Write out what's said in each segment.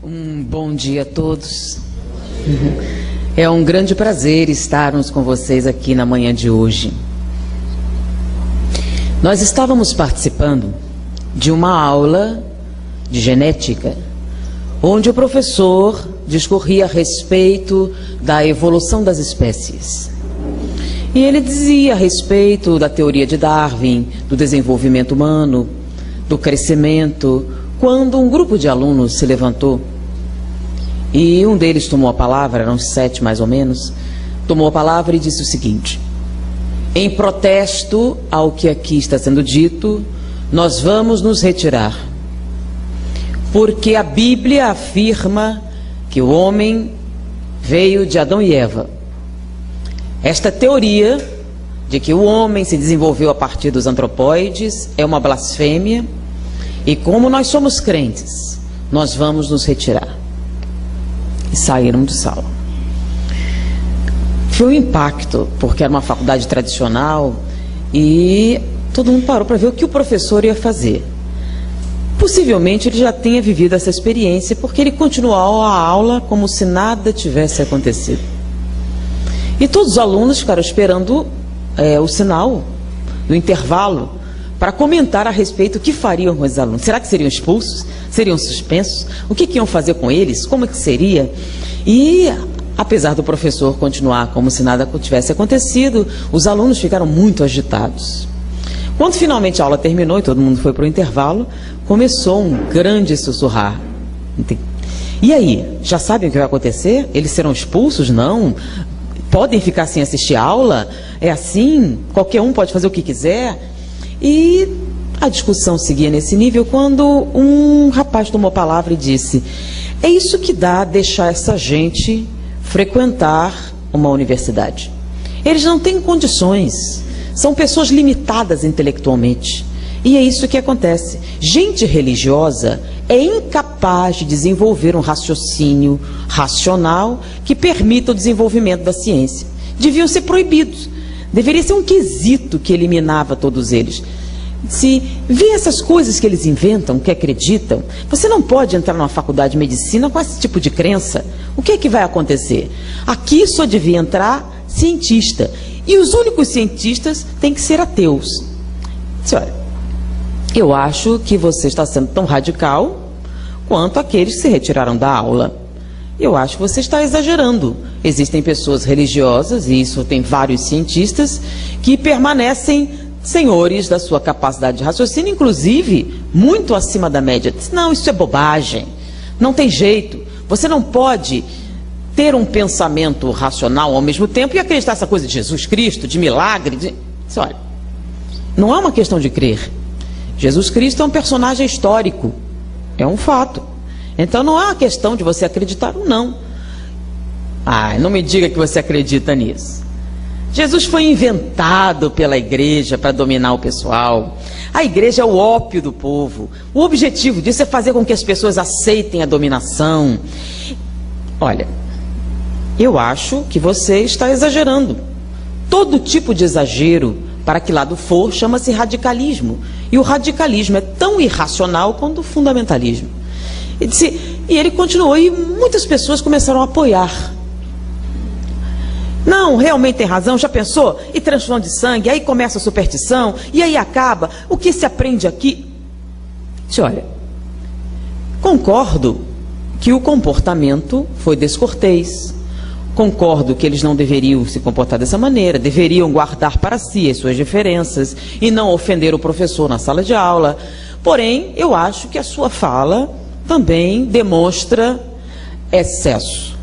Bom dia a todos. É um grande prazer estarmos com vocês aqui na manhã de hoje. Nós estávamos participando de uma aula de genética, onde o professor discorria a respeito da evolução das espécies. E ele dizia a respeito da teoria de Darwin, do desenvolvimento humano, do crescimento, quando um grupo de alunos se levantou e um deles tomou a palavra, eram 7 mais ou menos, tomou a palavra e disse o seguinte: em protesto ao que aqui está sendo dito, nós vamos nos retirar, porque a Bíblia afirma que o homem veio de Adão e Eva. Esta teoria de que o homem se desenvolveu a partir dos antropóides é uma blasfêmia, e como nós somos crentes, nós vamos nos retirar. E saíram de sala. Foi um impacto, porque era uma faculdade tradicional e todo mundo parou para ver o que o professor ia fazer. Possivelmente ele já tenha vivido essa experiência, porque ele continuou a aula como se nada tivesse acontecido. E todos os alunos ficaram esperando o sinal do intervalo para comentar a respeito do que fariam com os alunos. Será que seriam expulsos? Seriam suspensos? O que iam fazer com eles? Como que seria? E, apesar do professor continuar como se nada tivesse acontecido, os alunos ficaram muito agitados. Quando finalmente a aula terminou e todo mundo foi para o intervalo, começou um grande sussurrar. E aí, já sabem o que vai acontecer? Eles serão expulsos? Não? Podem ficar sem assistir a aula? É assim? Qualquer um pode fazer o que quiser? E a discussão seguia nesse nível quando um rapaz tomou a palavra e disse: é isso que dá a deixar essa gente frequentar uma universidade. Eles não têm condições, são pessoas limitadas intelectualmente. E é isso que acontece. Gente religiosa é incapaz de desenvolver um raciocínio racional que permita o desenvolvimento da ciência. Deviam ser proibidos. Deveria ser um quesito que eliminava todos eles. Se vê essas coisas que eles inventam, que acreditam, você não pode entrar numa faculdade de medicina com esse tipo de crença. O que é que vai acontecer? Aqui só devia entrar cientista. E os únicos cientistas têm que ser ateus. Senhora, eu acho que você está sendo tão radical quanto aqueles que se retiraram da aula. Eu acho que você está exagerando. Existem pessoas religiosas, e isso tem vários cientistas, que permanecem senhores da sua capacidade de raciocínio, inclusive muito acima da média. Não, isso é bobagem. Não tem jeito. Você não pode ter um pensamento racional ao mesmo tempo e acreditar nessa coisa de Jesus Cristo, de milagre. Olha, não é uma questão de crer. Jesus Cristo é um personagem histórico. É um fato. Então não é uma questão de você acreditar ou não. Não me diga que você acredita nisso. Jesus foi inventado pela igreja para dominar o pessoal. A igreja é o ópio do povo. O objetivo disso é fazer com que as pessoas aceitem a dominação. Olha, eu acho que você está exagerando. Todo tipo de exagero, para que lado for, chama-se radicalismo. E o radicalismo é tão irracional quanto o fundamentalismo. E ele continuou, e muitas pessoas começaram a apoiar. Não, realmente tem razão, já pensou? E transfusão de sangue, aí começa a superstição, e aí acaba. O que se aprende aqui? Olha, concordo que o comportamento foi descortês. Concordo que eles não deveriam se comportar dessa maneira, deveriam guardar para si as suas diferenças e não ofender o professor na sala de aula. Porém, eu acho que a sua fala também demonstra excesso.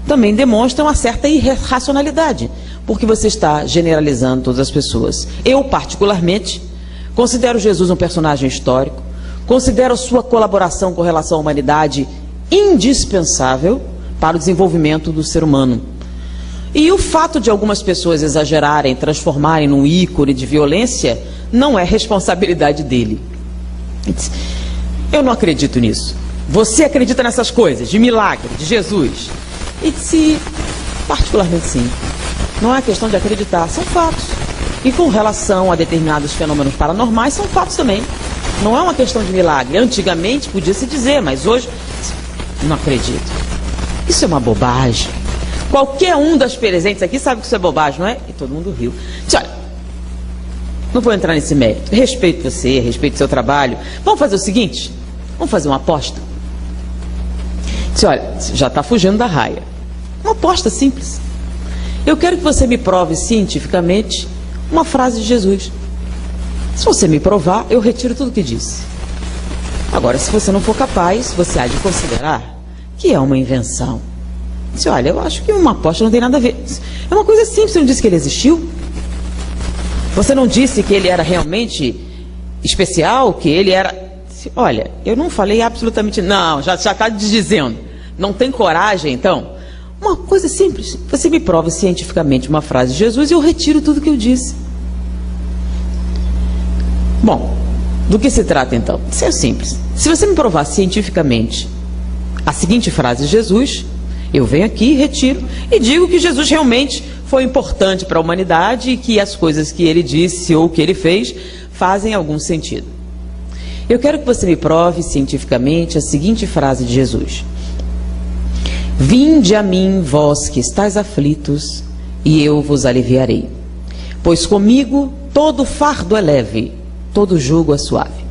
Também demonstra uma certa irracionalidade, porque você está generalizando todas as pessoas. Eu, particularmente, considero Jesus um personagem histórico, considero sua colaboração com relação à humanidade indispensável para o desenvolvimento do ser humano. E o fato de algumas pessoas exagerarem, transformarem num ícone de violência, não é responsabilidade dele. Eu não acredito nisso. Você acredita nessas coisas, de milagre, de Jesus? E particularmente sim. Não é questão de acreditar, são fatos. E com relação a determinados fenômenos paranormais, são fatos também. Não é uma questão de milagre. Antigamente podia se dizer, mas hoje Não acredito. Isso é uma bobagem. Qualquer um das presentes aqui sabe que isso é bobagem, não é? E todo mundo riu. Disse, olha, não vou entrar nesse mérito. Respeito você, respeito seu trabalho. Vamos fazer o seguinte? Vamos fazer uma aposta. Disse, olha, já está fugindo da raia. Uma aposta simples. Eu quero que você me prove cientificamente uma frase de Jesus. Se você me provar, eu retiro tudo o que disse. Agora, se você não for capaz, você há de considerar que é uma invenção. Disse, olha, eu acho que uma aposta não tem nada a ver. É uma coisa simples, você não disse que ele existiu? Você não disse que ele era realmente especial, que ele era... Disse, olha, eu não falei absolutamente... Não, já está dizendo. Não tem coragem, então? Uma coisa simples. Você me prova cientificamente uma frase de Jesus e eu retiro tudo que eu disse. Bom, do que se trata então? Isso é simples. Se você me provar cientificamente a seguinte frase de Jesus, eu venho aqui, retiro e digo que Jesus realmente foi importante para a humanidade e que as coisas que ele disse ou que ele fez fazem algum sentido. Eu quero que você me prove cientificamente a seguinte frase de Jesus: vinde a mim, vós que estáis aflitos, e eu vos aliviarei. Pois comigo todo fardo é leve, todo jugo é suave.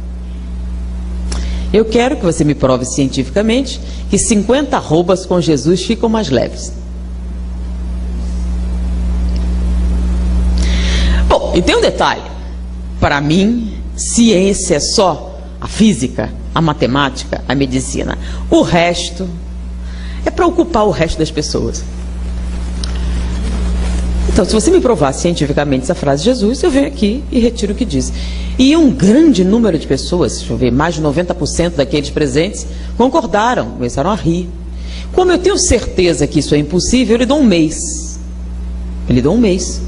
Eu quero que você me prove cientificamente que 50 arrobas com Jesus ficam mais leves. Bom, e tem um detalhe. Para mim, ciência é só a física, a matemática, a medicina. O resto é para ocupar o resto das pessoas. Então, se você me provar cientificamente essa frase de Jesus, eu venho aqui e retiro o que diz. E um grande número de pessoas, deixa eu ver, mais de 90% daqueles presentes, concordaram, começaram a rir. Como eu tenho certeza que isso é impossível, eu lhe dou um mês. Eu lhe dou um mês.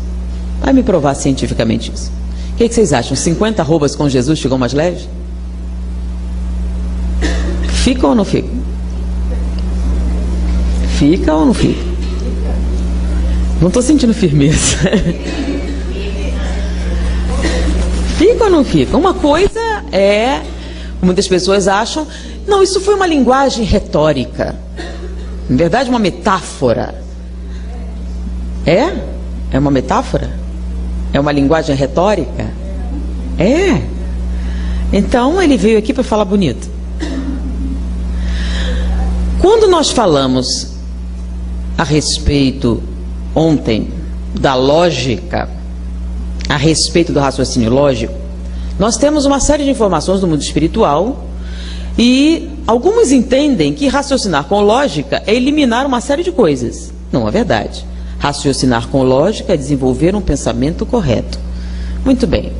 Vai me provar cientificamente isso. O que vocês acham? 50 arrobas com Jesus ficam mais leves? Ficam ou não ficam? Fica ou não fica? Não estou sentindo firmeza. Fica ou não fica? Uma coisa é, muitas pessoas acham, não, isso foi uma linguagem retórica. Na verdade, uma metáfora. É? É uma metáfora? É uma linguagem retórica? É. Então, ele veio aqui para falar bonito. Quando nós falamos a respeito, ontem, da lógica, a respeito do raciocínio lógico, nós temos uma série de informações do mundo espiritual e alguns entendem que raciocinar com lógica é eliminar uma série de coisas. Não é verdade. Raciocinar com lógica é desenvolver um pensamento correto. Muito bem.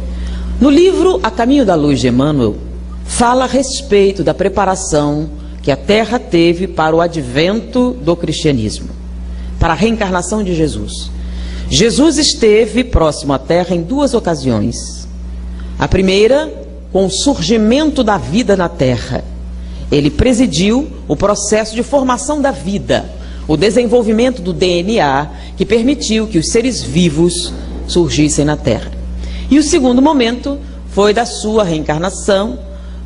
No livro A Caminho da Luz de Emmanuel, fala a respeito da preparação que a Terra teve para o advento do cristianismo, para a reencarnação de Jesus. Jesus esteve próximo à Terra em duas ocasiões. A primeira, com o surgimento da vida na Terra. Ele presidiu o processo de formação da vida, o desenvolvimento do DNA, que permitiu que os seres vivos surgissem na Terra. E o segundo momento foi da sua reencarnação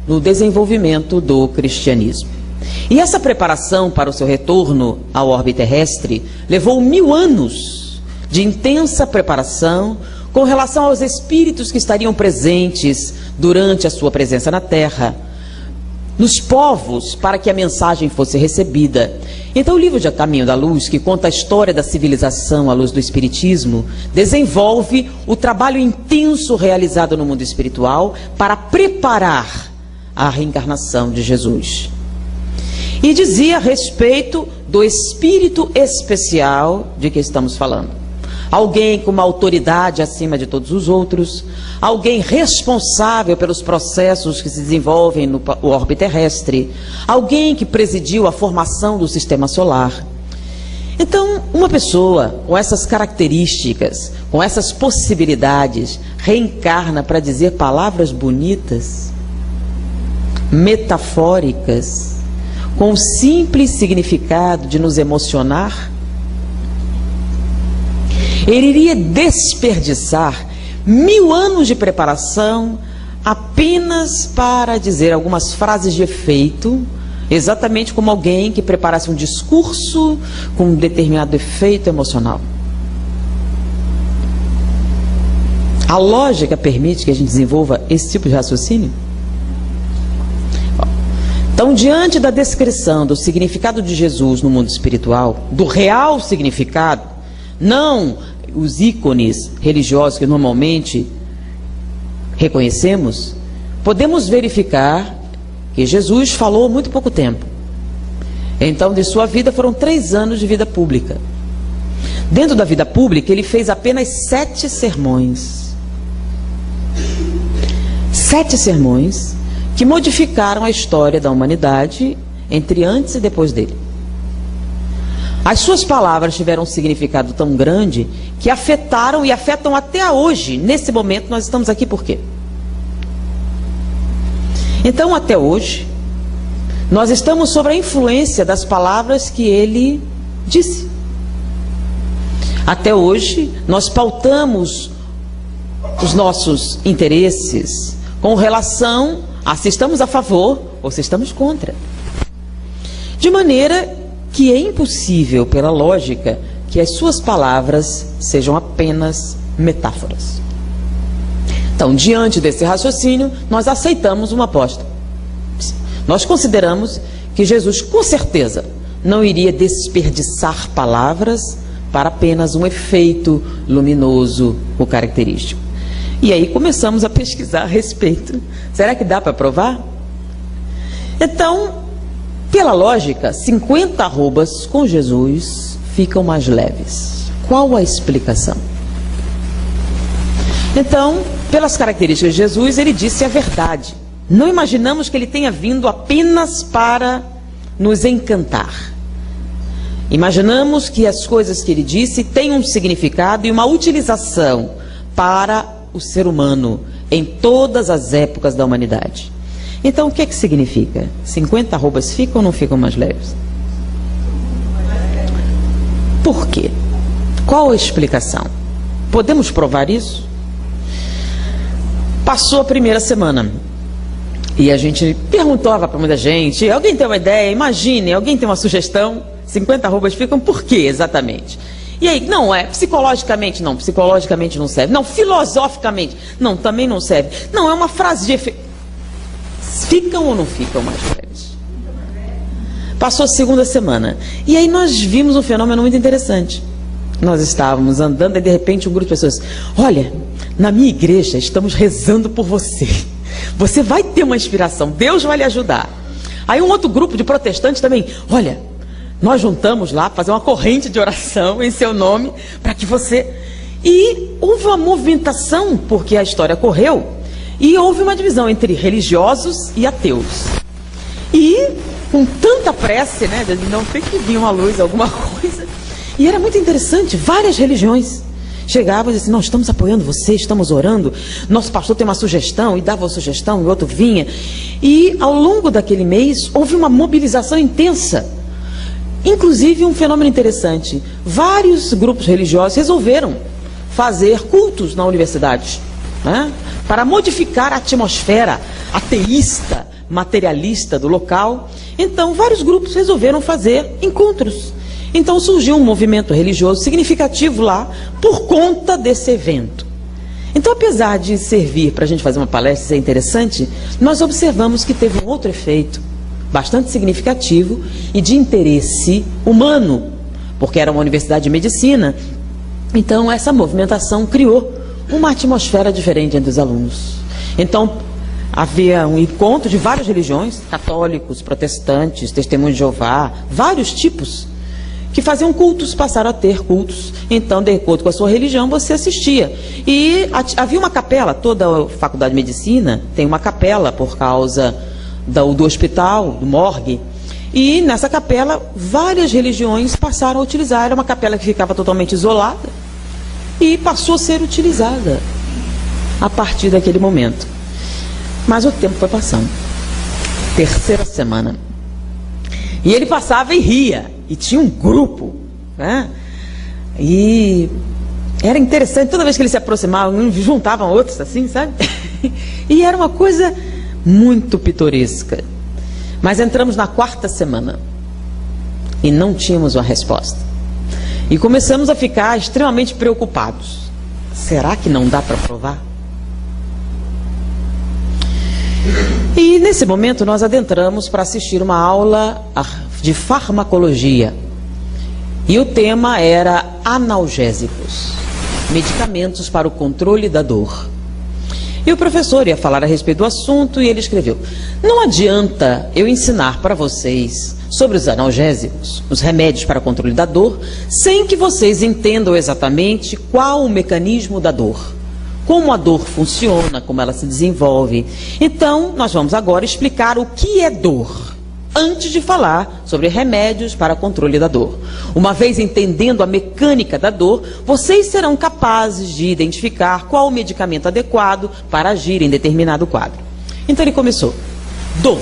no desenvolvimento do cristianismo. E essa preparação para o seu retorno ao orbe terrestre levou 1000 anos de intensa preparação com relação aos espíritos que estariam presentes durante a sua presença na Terra, nos povos, para que a mensagem fosse recebida. Então o livro de A Caminho da Luz, que conta a história da civilização à luz do Espiritismo, desenvolve o trabalho intenso realizado no mundo espiritual para preparar a reencarnação de Jesus. E dizia a respeito do espírito especial de que estamos falando. Alguém com uma autoridade acima de todos os outros, alguém responsável pelos processos que se desenvolvem no orbe terrestre, alguém que presidiu a formação do sistema solar. Então, uma pessoa com essas características, com essas possibilidades, reencarna para dizer palavras bonitas, metafóricas, com o simples significado de nos emocionar. Ele iria desperdiçar 1000 anos de preparação apenas para dizer algumas frases de efeito exatamente como alguém que preparasse um discurso com um determinado efeito emocional. A lógica permite que a gente desenvolva esse tipo de raciocínio? Então, diante da descrição do significado de Jesus no mundo espiritual, do real significado, não os ícones religiosos que normalmente reconhecemos, podemos verificar que Jesus falou há muito pouco tempo. Então, de sua vida foram 3 anos de vida pública. Dentro da vida pública, ele fez apenas 7 sermões. 7 sermões que modificaram a história da humanidade entre antes e depois dele. As suas palavras tiveram um significado tão grande que afetaram e afetam até hoje. Nesse momento nós estamos aqui por quê? Então, até hoje, nós estamos sob a influência das palavras que ele disse. Até hoje, nós pautamos os nossos interesses com relação a se estamos a favor ou se estamos contra. De maneira que é impossível, pela lógica, que as suas palavras sejam apenas metáforas. Então, diante desse raciocínio, nós aceitamos uma aposta. Nós consideramos que Jesus, com certeza, não iria desperdiçar palavras para apenas um efeito luminoso ou característico. E aí começamos a pesquisar a respeito. Será que dá para provar? Então, pela lógica, 50 arrobas com Jesus ficam mais leves. Qual a explicação? Então, pelas características de Jesus, ele disse a verdade. Não imaginamos que ele tenha vindo apenas para nos encantar. Imaginamos que as coisas que ele disse têm um significado e uma utilização para o ser humano em todas as épocas da humanidade. Então, o que é que significa? 50 arrobas ficam ou não ficam mais leves? Por quê? Qual a explicação? Podemos provar isso? Passou a primeira semana e a gente perguntava para muita gente: alguém tem uma ideia? Imagine, alguém tem uma sugestão? 50 arrobas ficam por quê exatamente? E aí, não é, psicologicamente não serve. Não, filosoficamente, não, também não serve. Não, é uma frase de efeito. Ficam ou não ficam mais leves? Passou a segunda semana. E aí nós vimos um fenômeno muito interessante. Nós estávamos andando e de repente um grupo de pessoas: olha, na minha igreja estamos rezando por você. Você vai ter uma inspiração, Deus vai lhe ajudar. Aí um outro grupo de protestantes também: olha, nós juntamos lá, fazer uma corrente de oração em seu nome, para que você... E houve uma movimentação, porque a história correu, e houve uma divisão entre religiosos e ateus. E com tanta prece, né, de não ter que vir uma luz, alguma coisa. E era muito interessante, várias religiões chegavam e diziam: não, estamos apoiando você, estamos orando, nosso pastor tem uma sugestão, e dava uma sugestão, e outro vinha. E ao longo daquele mês, houve uma mobilização intensa. Inclusive, um fenômeno interessante: vários grupos religiosos resolveram fazer cultos na universidade, né, para modificar a atmosfera ateísta, materialista do local. Então, vários grupos resolveram fazer encontros. Então, surgiu um movimento religioso significativo lá por conta desse evento. Então, apesar de servir para a gente fazer uma palestra, isso é interessante, nós observamos que teve um outro efeito bastante significativo e de interesse humano, porque era uma universidade de medicina. Então, essa movimentação criou uma atmosfera diferente entre os alunos. Então, havia um encontro de várias religiões, católicos, protestantes, testemunhos de Jeová, vários tipos, que faziam cultos, passaram a ter cultos. Então, de acordo com a sua religião, você assistia. E havia uma capela, toda a faculdade de medicina tem uma capela por causa do hospital, do morgue. E nessa capela, várias religiões passaram a utilizar. Era uma capela que ficava totalmente isolada e passou a ser utilizada a partir daquele momento. Mas o tempo foi passando. Terceira semana. E ele passava e ria. E tinha um grupo, né? E era interessante, toda vez que ele se aproximava, juntavam outros assim, sabe? E era uma coisa muito pitoresca. Mas entramos na 4ª semana e não tínhamos uma resposta. E começamos a ficar extremamente preocupados. Será que não dá para provar? E nesse momento nós adentramos para assistir uma aula de farmacologia. E o tema era analgésicos, medicamentos para o controle da dor. E o professor ia falar a respeito do assunto e ele escreveu: não adianta eu ensinar para vocês sobre os analgésicos, os remédios para controle da dor, sem que vocês entendam exatamente qual o mecanismo da dor, como a dor funciona, como ela se desenvolve. Então, nós vamos agora explicar o que é dor, antes de falar sobre remédios para controle da dor. Uma vez entendendo a mecânica da dor, vocês serão capazes de identificar qual o medicamento adequado para agir em determinado quadro. Então ele começou. Dor.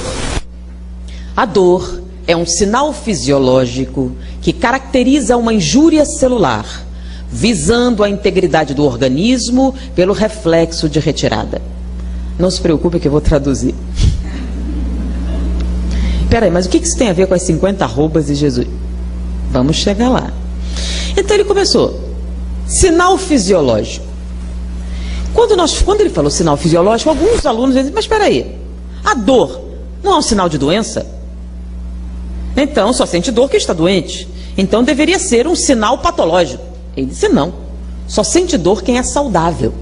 A dor é um sinal fisiológico que caracteriza uma injúria celular, visando a integridade do organismo pelo reflexo de retirada. Não se preocupe que eu vou traduzir. Peraí, mas o que isso tem a ver com as 50 arrobas de Jesus? Vamos chegar lá. Então ele começou. Sinal fisiológico. Quando ele falou sinal fisiológico, alguns alunos dizem, mas espera aí, a dor não é um sinal de doença? Então, só sente dor quem está doente. Então deveria ser um sinal patológico. Ele disse não, só sente dor quem é saudável.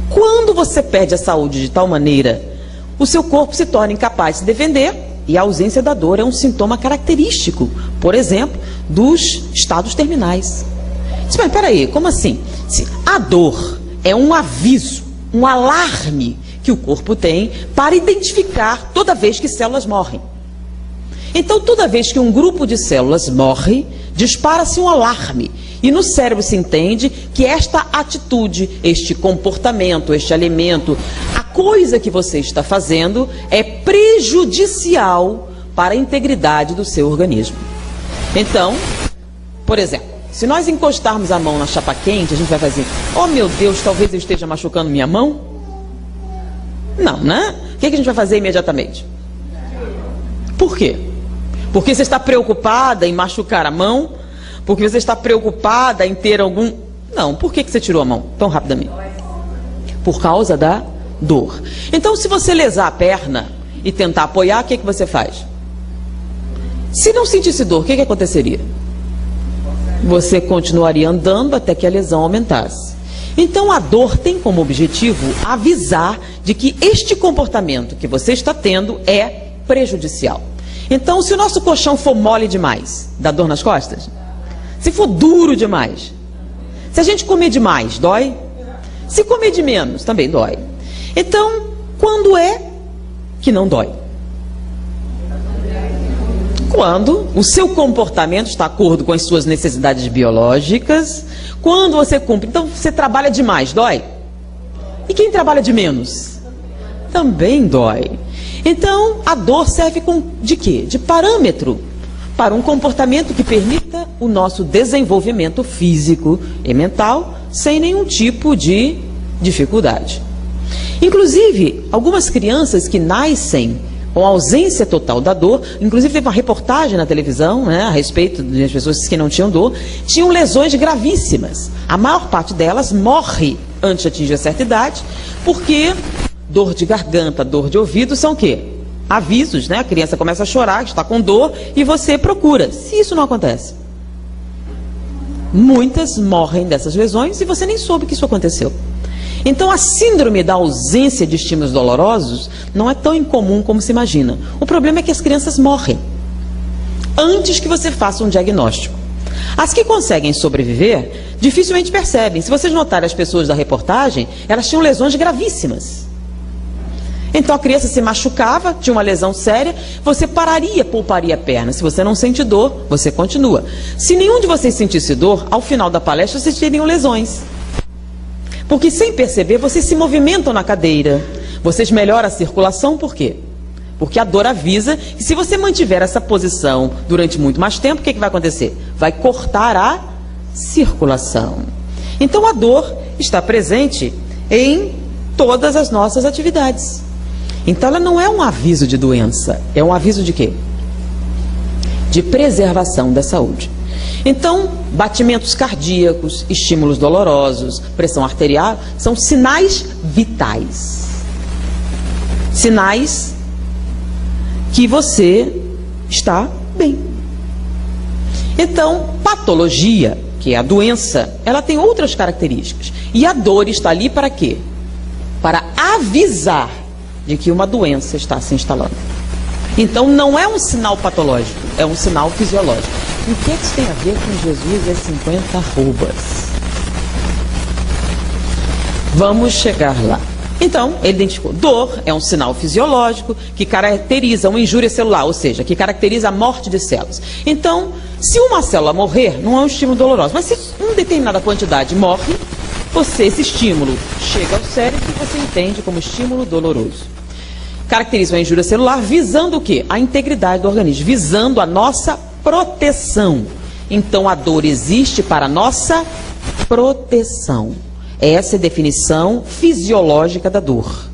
Quando você perde a saúde de tal maneira, o seu corpo se torna incapaz de se defender e a ausência da dor é um sintoma característico, por exemplo, dos estados terminais. Mas espera aí, como assim? A dor é um aviso, um alarme que o corpo tem para identificar toda vez que células morrem. Então, toda vez que um grupo de células morre, dispara-se um alarme. E no cérebro se entende que esta atitude, este comportamento, este alimento, a coisa que você está fazendo é prejudicial para a integridade do seu organismo. Então, por exemplo, se nós encostarmos a mão na chapa quente, a gente vai fazer, oh meu Deus, talvez eu esteja machucando minha mão? Não, né? O que a gente vai fazer imediatamente? Por quê? Porque você está preocupada em machucar a mão? Porque você está preocupada em ter algum... Não, por que você tirou a mão tão rapidamente? Por causa da dor. Então, se você lesar a perna e tentar apoiar, o que você faz? Se não sentisse dor, o que aconteceria? Você continuaria andando até que a lesão aumentasse. Então, a dor tem como objetivo avisar de que este comportamento que você está tendo é prejudicial. Então, se o nosso colchão for mole demais, dá dor nas costas? Se for duro demais? Se a gente comer demais, dói? Se comer de menos, também dói. Então, quando é que não dói? Quando o seu comportamento está de acordo com as suas necessidades biológicas, quando você cumpre. Então, você trabalha demais, dói? E quem trabalha de menos? Também dói. Então, a dor serve de quê? De parâmetro para um comportamento que permita o nosso desenvolvimento físico e mental sem nenhum tipo de dificuldade. Inclusive, algumas crianças que nascem com ausência total da dor, inclusive teve uma reportagem na televisão, né, a respeito das pessoas que não tinham dor, tinham lesões gravíssimas. A maior parte delas morre antes de atingir a certa idade, porque dor de garganta, dor de ouvido são o quê? Avisos, né? A criança começa a chorar, está com dor e você procura. Se isso não acontece, muitas morrem dessas lesões e você nem soube que isso aconteceu. Então, a síndrome da ausência de estímulos dolorosos não é tão incomum como se imagina. O problema é que as crianças morrem antes que você faça um diagnóstico. As que conseguem sobreviver dificilmente percebem. Se vocês notarem as pessoas da reportagem, elas tinham lesões gravíssimas. Então a criança se machucava, tinha uma lesão séria, você pararia, pouparia a perna. Se você não sente dor, você continua. Se nenhum de vocês sentisse dor, ao final da palestra vocês teriam lesões. Porque sem perceber, vocês se movimentam na cadeira. Vocês melhoram a circulação, por quê? Porque a dor avisa que se você mantiver essa posição durante muito mais tempo, o que vai acontecer? Vai cortar a circulação. Então a dor está presente em todas as nossas atividades. Então ela não é um aviso de doença, é um aviso de quê? De preservação da saúde. Então, batimentos cardíacos, estímulos dolorosos, pressão arterial, são sinais vitais. Sinais que você está bem. Então, patologia, que é a doença, ela tem outras características. E a dor está ali para quê? Para avisar de que uma doença está se instalando. Então, não é um sinal patológico, é um sinal fisiológico. E o que é que isso tem a ver com Jesus e as 50 arrobas? Vamos chegar lá. Então, ele identificou. Dor é um sinal fisiológico que caracteriza uma injúria celular, ou seja, que caracteriza a morte de células. Então, se uma célula morrer, não é um estímulo doloroso. Mas se uma determinada quantidade morre, esse estímulo chega ao cérebro e você entende como estímulo doloroso. Caracteriza uma injúria celular visando o quê? A integridade do organismo, visando a nossa proteção. Então, a dor existe para a nossa proteção. Essa é a definição fisiológica da dor.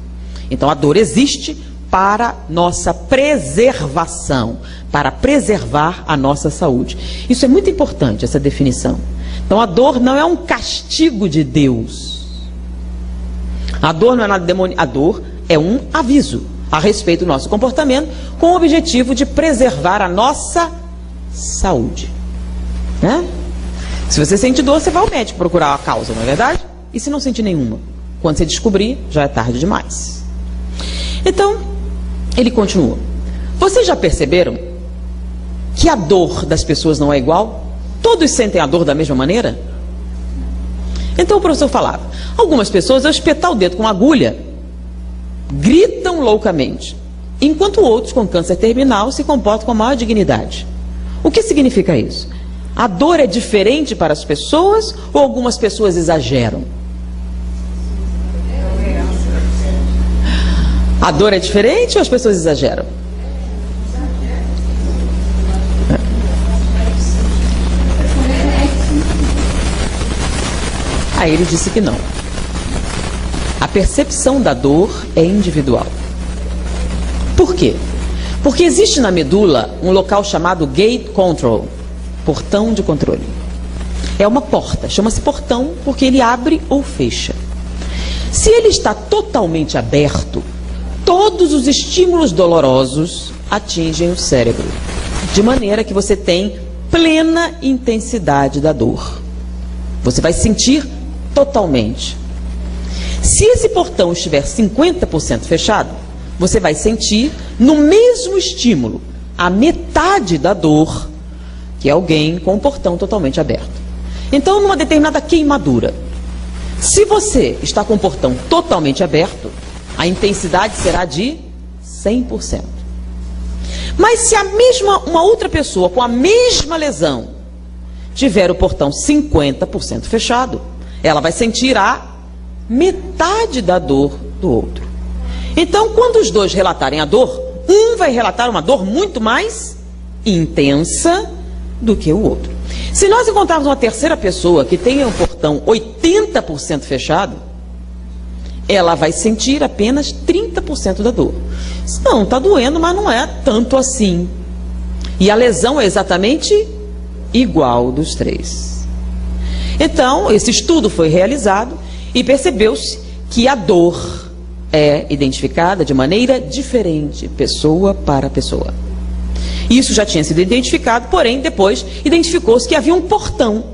Então, a dor existe para nossa preservação, para preservar a nossa saúde. Isso é muito importante, essa definição. Então, a dor não é um castigo de Deus. A dor não é nada demoníaco. A dor é um aviso a respeito do nosso comportamento, com o objetivo de preservar a nossa saúde. Né? Se você sente dor, você vai ao médico procurar a causa, não é verdade? E se não sentir nenhuma? Quando você descobrir, já é tarde demais. Então, ele continua. Vocês já perceberam que a dor das pessoas não é igual? Todos sentem a dor da mesma maneira? Então o professor falava, algumas pessoas, ao espetar o dedo com uma agulha, gritam loucamente, enquanto outros com câncer terminal se comportam com a maior dignidade. O que significa isso? A dor é diferente para as pessoas ou algumas pessoas exageram? A dor é diferente ou as pessoas exageram? Aí ele disse que não. A percepção da dor é individual. Por quê? Porque existe na medula um local chamado gate control, portão de controle. É uma porta, chama-se portão porque ele abre ou fecha. Se ele está totalmente aberto, todos os estímulos dolorosos atingem o cérebro, de maneira que você tem plena intensidade da dor. Você vai sentir totalmente. Se esse portão estiver 50% fechado, você vai sentir no mesmo estímulo a metade da dor que alguém com o portão totalmente aberto. Então, numa determinada queimadura, se você está com o portão totalmente aberto, a intensidade será de 100%. Mas se uma outra pessoa com a mesma lesão tiver o portão 50% fechado, ela vai sentir a metade da dor do outro. Então, quando os dois relatarem a dor, um vai relatar uma dor muito mais intensa do que o outro. Se nós encontrarmos uma terceira pessoa que tenha um portão 80% fechado, ela vai sentir apenas 30% da dor. Não, está doendo, mas não é tanto assim. E a lesão é exatamente igual dos três. Então, esse estudo foi realizado e percebeu-se que a dor é identificada de maneira diferente, pessoa para pessoa. Isso já tinha sido identificado, porém, depois identificou-se que havia um portão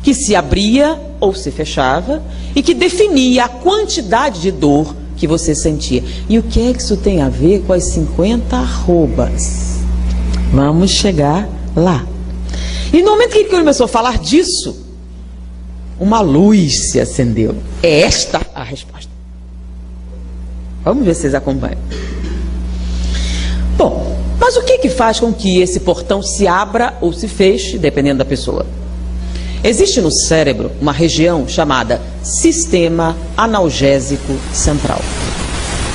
que se abria ou se fechava e que definia a quantidade de dor que você sentia. E o que é que isso tem a ver com as 50 arrobas? Vamos chegar lá. E no momento que ele começou a falar disso, uma luz se acendeu. É esta a resposta. Vamos ver se vocês acompanham. Bom, mas o que faz com que esse portão se abra ou se feche, dependendo da pessoa? Existe no cérebro uma região chamada sistema analgésico central.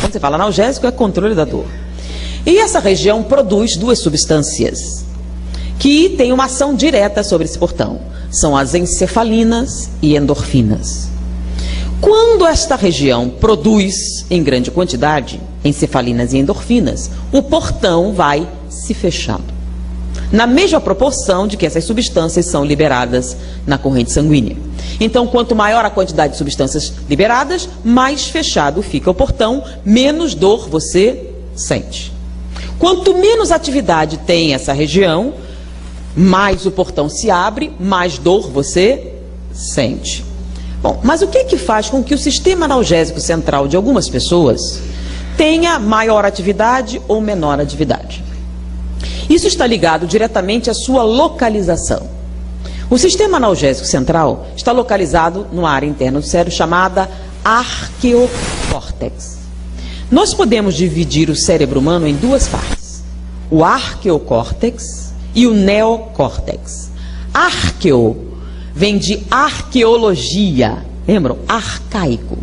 Quando você fala analgésico, é controle da dor. E essa região produz duas substâncias que têm uma ação direta sobre esse portão. São as encefalinas e endorfinas. Quando esta região produz em grande quantidade, encefalinas e endorfinas, o portão vai se fechando, na mesma proporção de que essas substâncias são liberadas na corrente sanguínea. Então, quanto maior a quantidade de substâncias liberadas, mais fechado fica o portão, menos dor você sente. Quanto menos atividade tem essa região, mais o portão se abre, mais dor você sente. Bom, mas o que é que faz com que o sistema analgésico central de algumas pessoas tenha maior atividade ou menor atividade? Isso está ligado diretamente à sua localização. O sistema analgésico central está localizado numa área interna do cérebro chamada arqueocórtex. Nós podemos dividir o cérebro humano em duas partes, o arqueocórtex e o neocórtex. Arqueo vem de arqueologia, lembram? Arcaico.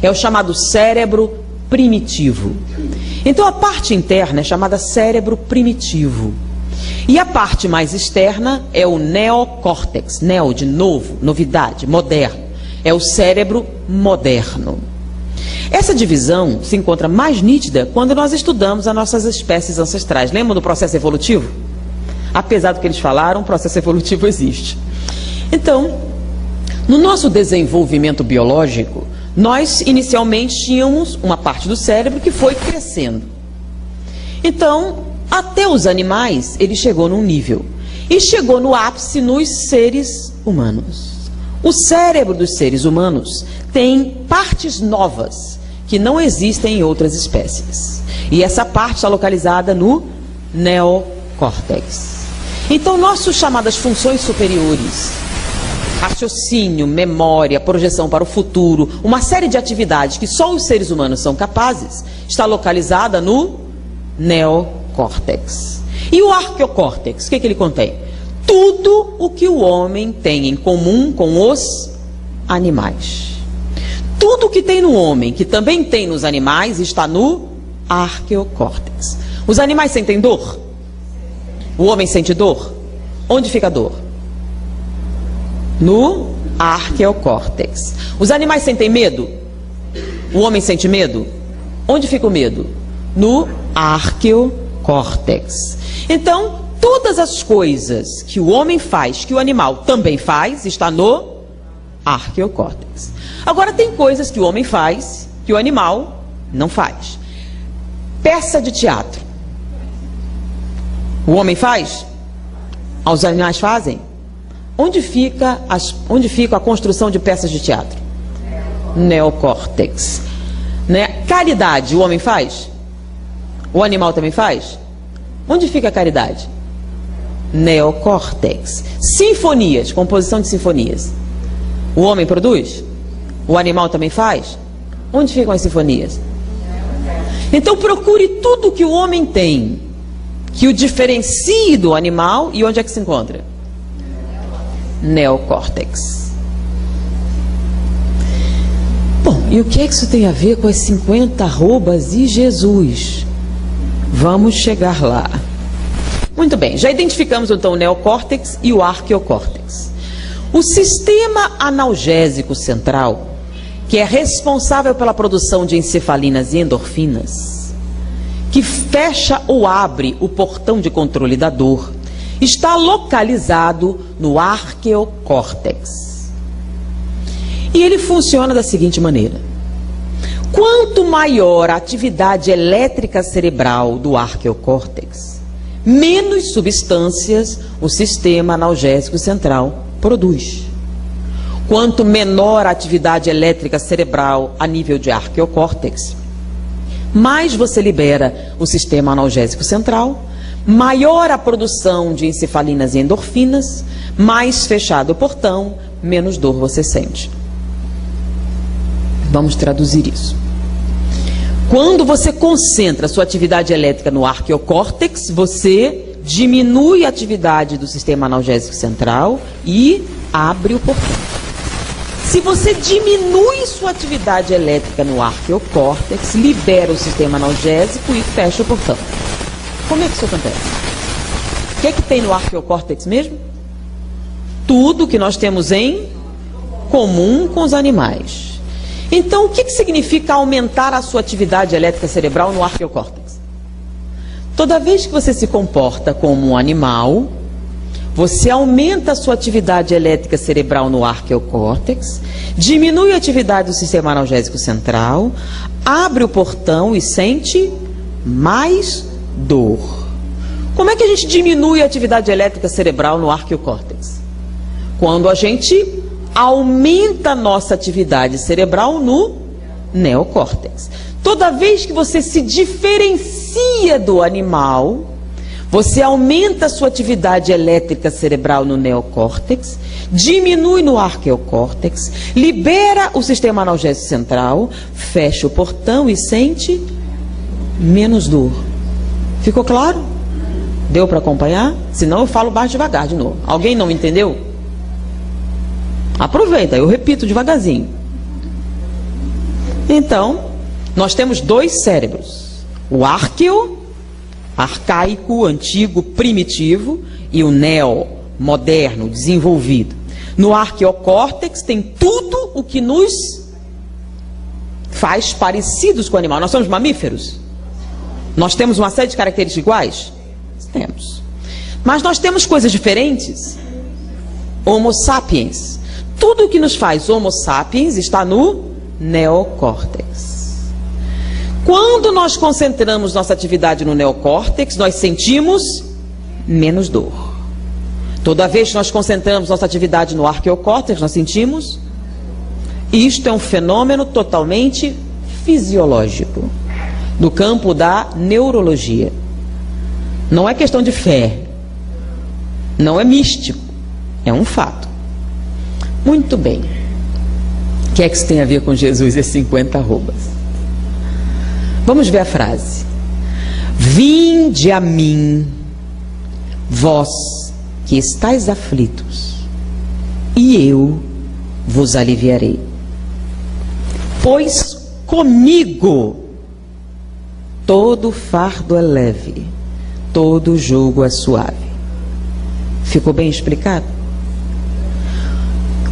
É o chamado cérebro primitivo. Então a parte interna é chamada cérebro primitivo. E a parte mais externa é o neocórtex. Neo de novo, novidade, moderno. É o cérebro moderno. Essa divisão se encontra mais nítida quando nós estudamos as nossas espécies ancestrais. Lembram do processo evolutivo? Apesar do que eles falaram, o processo evolutivo existe. Então, no nosso desenvolvimento biológico, nós inicialmente tínhamos uma parte do cérebro que foi crescendo. Então, até os animais, ele chegou num nível. E chegou no ápice nos seres humanos. O cérebro dos seres humanos tem partes novas que não existem em outras espécies. E essa parte está localizada no neocórtex. Então, nossas chamadas funções superiores, raciocínio, memória, projeção para o futuro, uma série de atividades que só os seres humanos são capazes, está localizada no neocórtex. E o arqueocórtex, o que ele contém? Tudo o que o homem tem em comum com os animais. Tudo o que tem no homem, que também tem nos animais, está no arqueocórtex. Os animais sentem dor? O homem sente dor? Onde fica a dor? No arqueocórtex. Os animais sentem medo? O homem sente medo? Onde fica o medo? No arqueocórtex. Então, todas as coisas que o homem faz, que o animal também faz, está no arqueocórtex. Agora, tem coisas que o homem faz, que o animal não faz. Peça de teatro. O homem faz? Os animais fazem? Onde fica a construção de peças de teatro? Neocórtex. Né? Caridade, o homem faz? O animal também faz? Onde fica a caridade? Neocórtex. Sinfonias, composição de sinfonias. O homem produz? O animal também faz? Onde ficam as sinfonias? Então procure tudo que o homem tem, que o diferencie do animal, e onde é que se encontra? Neocórtex. Bom, e o que é que isso tem a ver com as 50 arrobas e Jesus? Vamos chegar lá. Muito bem, já identificamos então o neocórtex e o arqueocórtex. O sistema analgésico central, que é responsável pela produção de encefalinas e endorfinas, que fecha ou abre o portão de controle da dor, está localizado no arqueocórtex. E ele funciona da seguinte maneira: quanto maior a atividade elétrica cerebral do arqueocórtex, menos substâncias o sistema analgésico central produz. Quanto menor a atividade elétrica cerebral a nível de arqueocórtex, mais você libera o sistema analgésico central, maior a produção de encefalinas e endorfinas, mais fechado o portão, menos dor você sente. Vamos traduzir isso. Quando você concentra a sua atividade elétrica no arqueocórtex, você diminui a atividade do sistema analgésico central e abre o portão. Se você diminui sua atividade elétrica no arqueocórtex, libera o sistema analgésico e fecha o portão. Como é que isso acontece? O que é que tem no arqueocórtex mesmo? Tudo que nós temos em comum com os animais. Então, o que significa aumentar a sua atividade elétrica cerebral no arqueocórtex? Toda vez que você se comporta como um animal, você aumenta a sua atividade elétrica cerebral no arqueocórtex, diminui a atividade do sistema analgésico central, abre o portão e sente mais dor. Como é que a gente diminui a atividade elétrica cerebral no arqueocórtex? Quando a gente aumenta a nossa atividade cerebral no neocórtex. Toda vez que você se diferencia do animal, você aumenta a sua atividade elétrica cerebral no neocórtex, diminui no arqueocórtex, libera o sistema analgésico central, fecha o portão e sente menos dor. Ficou claro? Deu para acompanhar? Senão eu falo mais devagar de novo. Alguém não entendeu? Aproveita, eu repito devagarzinho. Então, nós temos dois cérebros. O arqueo, arcaico, antigo, primitivo, e o neo, moderno, desenvolvido. No arqueocórtex tem tudo o que nos faz parecidos com o animal. Nós somos mamíferos? Nós temos uma série de características iguais? Temos. Mas nós temos coisas diferentes? Homo sapiens. Tudo o que nos faz Homo sapiens está no neocórtex. Quando nós concentramos nossa atividade no neocórtex, nós sentimos menos dor. Toda vez que nós concentramos nossa atividade no arqueocórtex, nós sentimos. Isto é um fenômeno totalmente fisiológico, do campo da neurologia. Não é questão de fé, não é místico, é um fato. Muito bem. O que é que isso tem a ver com Jesus e 50 arrobas? Vamos ver a frase. Vinde a mim, vós que estáis aflitos, e eu vos aliviarei. Pois comigo todo fardo é leve, todo jugo é suave. Ficou bem explicado?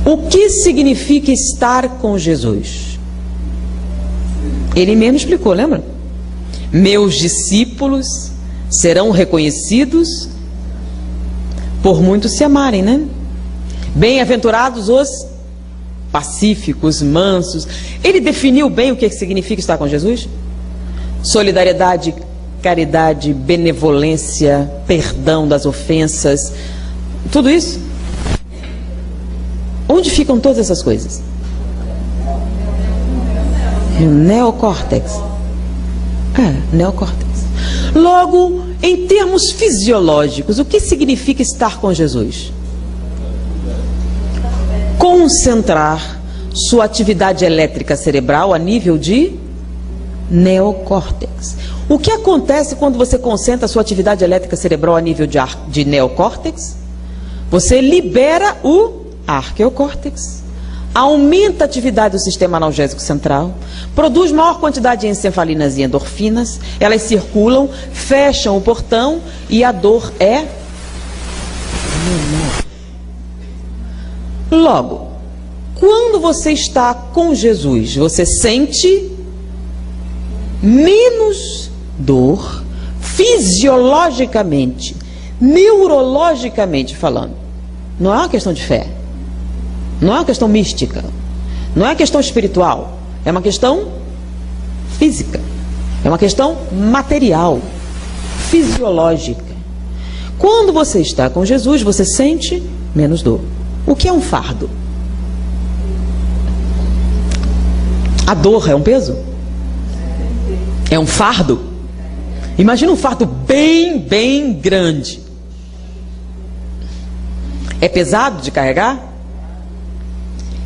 O que significa estar com Jesus? Ele mesmo explicou, lembra? Meus discípulos serão reconhecidos por muitos se amarem, né? Bem-aventurados os pacíficos, mansos. Ele definiu bem o que significa estar com Jesus? Solidariedade, caridade, benevolência, perdão das ofensas, tudo isso. Onde ficam todas essas coisas? No neocórtex. Neocórtex. Logo, em termos fisiológicos, o que significa estar com Jesus? Concentrar sua atividade elétrica cerebral a nível de neocórtex. O que acontece quando você concentra sua atividade elétrica cerebral a nível de neocórtex? Você libera o arqueocórtex, aumenta a atividade do sistema analgésico central, produz maior quantidade de encefalinas e endorfinas, elas circulam, fecham o portão e a dor é menor. Logo, quando você está com Jesus, você sente menos dor fisiologicamente, neurologicamente falando. Não é uma questão de fé, não é uma questão mística, não é uma questão espiritual, é uma questão física, é uma questão material, fisiológica. Quando você está com Jesus, você sente menos dor. O que é um fardo? A dor é um peso? É um fardo? Imagina um fardo bem grande. É pesado de carregar?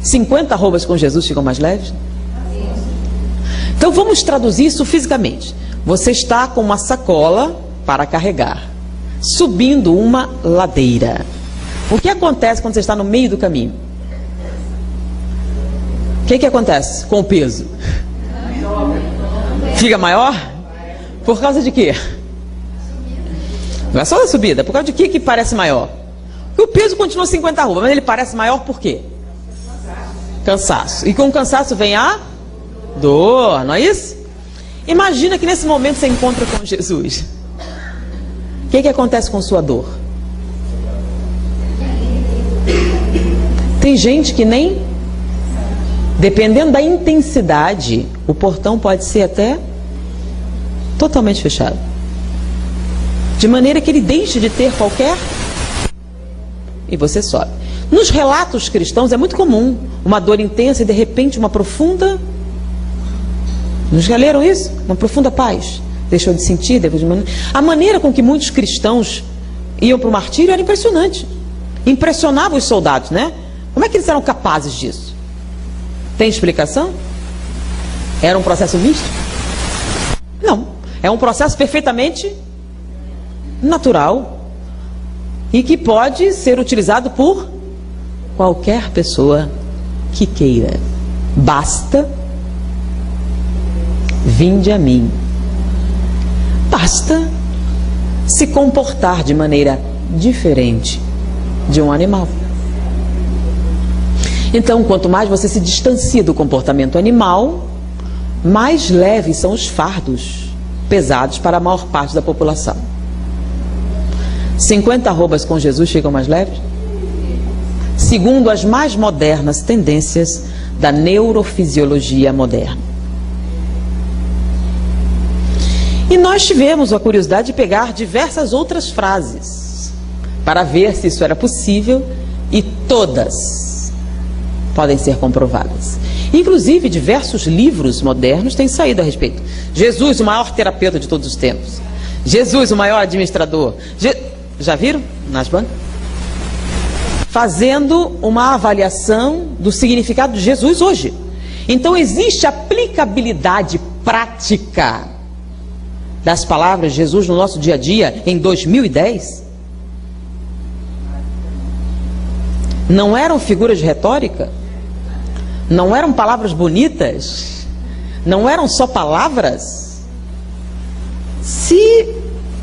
50 arrobas com Jesus ficam mais leves? Então vamos traduzir isso fisicamente. Você está com uma sacola para carregar, subindo uma ladeira. O que acontece quando você está no meio do caminho? O que acontece com o peso? Fica maior? Por causa de quê? Não é só da subida. Por causa de quê que parece maior? Porque o peso continua 50 arrobas, mas ele parece maior por quê? Cansaço. E com o cansaço vem a Dor, não é isso? Imagina que nesse momento você encontra com Jesus. O que acontece com sua dor? Tem gente que nem, dependendo da intensidade, o portão pode ser até totalmente fechado. De maneira que ele deixe de ter qualquer... E você sobe. Nos relatos cristãos é muito comum uma dor intensa e de repente uma profunda... Nos já leram isso? Uma profunda paz. Deixou de sentir, depois de uma... A maneira com que muitos cristãos iam para o martírio era impressionante. Impressionava os soldados, né? Como é que eles eram capazes disso? Tem explicação? Era um processo místico? Não. É um processo perfeitamente natural e que pode ser utilizado por qualquer pessoa que queira. Basta, vinde a mim. Basta se comportar de maneira diferente de um animal. Então, quanto mais você se distancia do comportamento animal, mais leves são os fardos pesados para a maior parte da população. 50 arrobas com Jesus ficam mais leves? Segundo as mais modernas tendências da neurofisiologia moderna. E nós tivemos a curiosidade de pegar diversas outras frases para ver se isso era possível, e todas podem ser comprovadas. Inclusive, diversos livros modernos têm saído a respeito. Jesus, o maior terapeuta de todos os tempos. Jesus, o maior administrador. Já viram nas bancas? Fazendo uma avaliação do significado de Jesus hoje. Então, existe aplicabilidade prática das palavras de Jesus no nosso dia a dia em 2010? Não eram figuras de retórica? Não eram palavras bonitas? Não eram só palavras? Se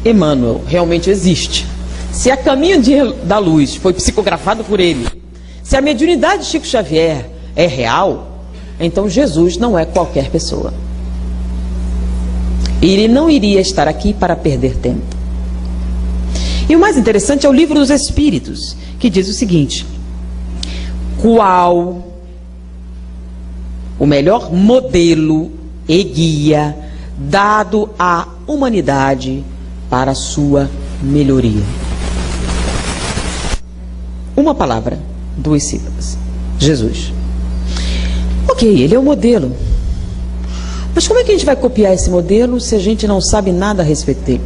Emmanuel realmente existe, se a Caminho da Luz foi psicografado por ele, se a mediunidade de Chico Xavier é real, então Jesus não é qualquer pessoa. Ele não iria estar aqui para perder tempo. E o mais interessante é o Livro dos Espíritos, que diz o seguinte: qual o melhor modelo e guia dado à humanidade para a sua melhoria? Uma palavra, 2 sílabas: Jesus. Ok, ele é o modelo. Mas como é que a gente vai copiar esse modelo se a gente não sabe nada a respeito dele?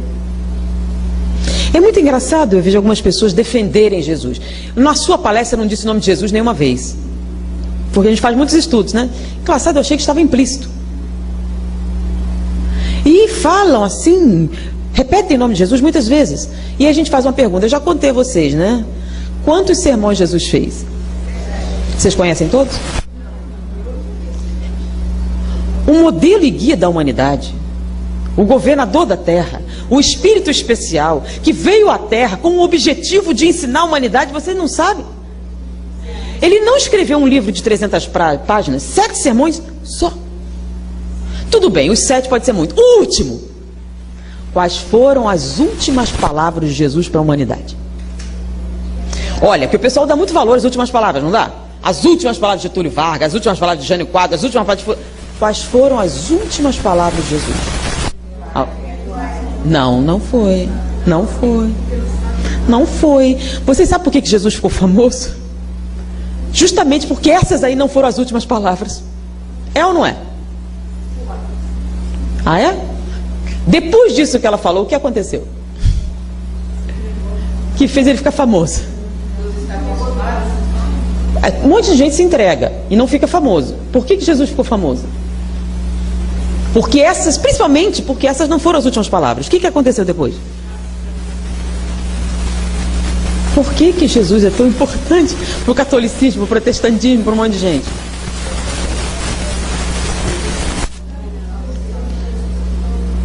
É muito engraçado, eu vejo algumas pessoas defenderem Jesus. Na sua palestra não disse o nome de Jesus nenhuma vez. Porque a gente faz muitos estudos, né? Engraçado, eu achei que estava implícito. E falam assim, repetem o nome de Jesus muitas vezes. E a gente faz uma pergunta, eu já contei a vocês, né? Quantos sermões Jesus fez? Vocês conhecem todos? O modelo e guia da humanidade, o governador da terra, o espírito especial que veio à terra com o objetivo de ensinar a humanidade, vocês não sabem? Ele não escreveu um livro de 300 páginas, 7 sermões só. Tudo bem, os 7 pode ser muito. O último. Quais foram as últimas palavras de Jesus para a humanidade? Olha, que o pessoal dá muito valor às últimas palavras, não dá? As últimas palavras de Getúlio Vargas, as últimas palavras de Jânio Quadros, as últimas palavras de... Quais foram as últimas palavras de Jesus? Não foi. Não foi. Não foi. Vocês sabem por que Jesus ficou famoso? Justamente porque essas aí não foram as últimas palavras. É ou não é? Ah, é? Depois disso que ela falou, o que aconteceu? Que fez ele ficar famoso? Um monte de gente se entrega e não fica famoso. Por que Jesus ficou famoso? Porque essas, principalmente porque essas não foram as últimas palavras. O que aconteceu depois? Por que Jesus é tão importante para o catolicismo, para o protestantismo, para um monte de gente?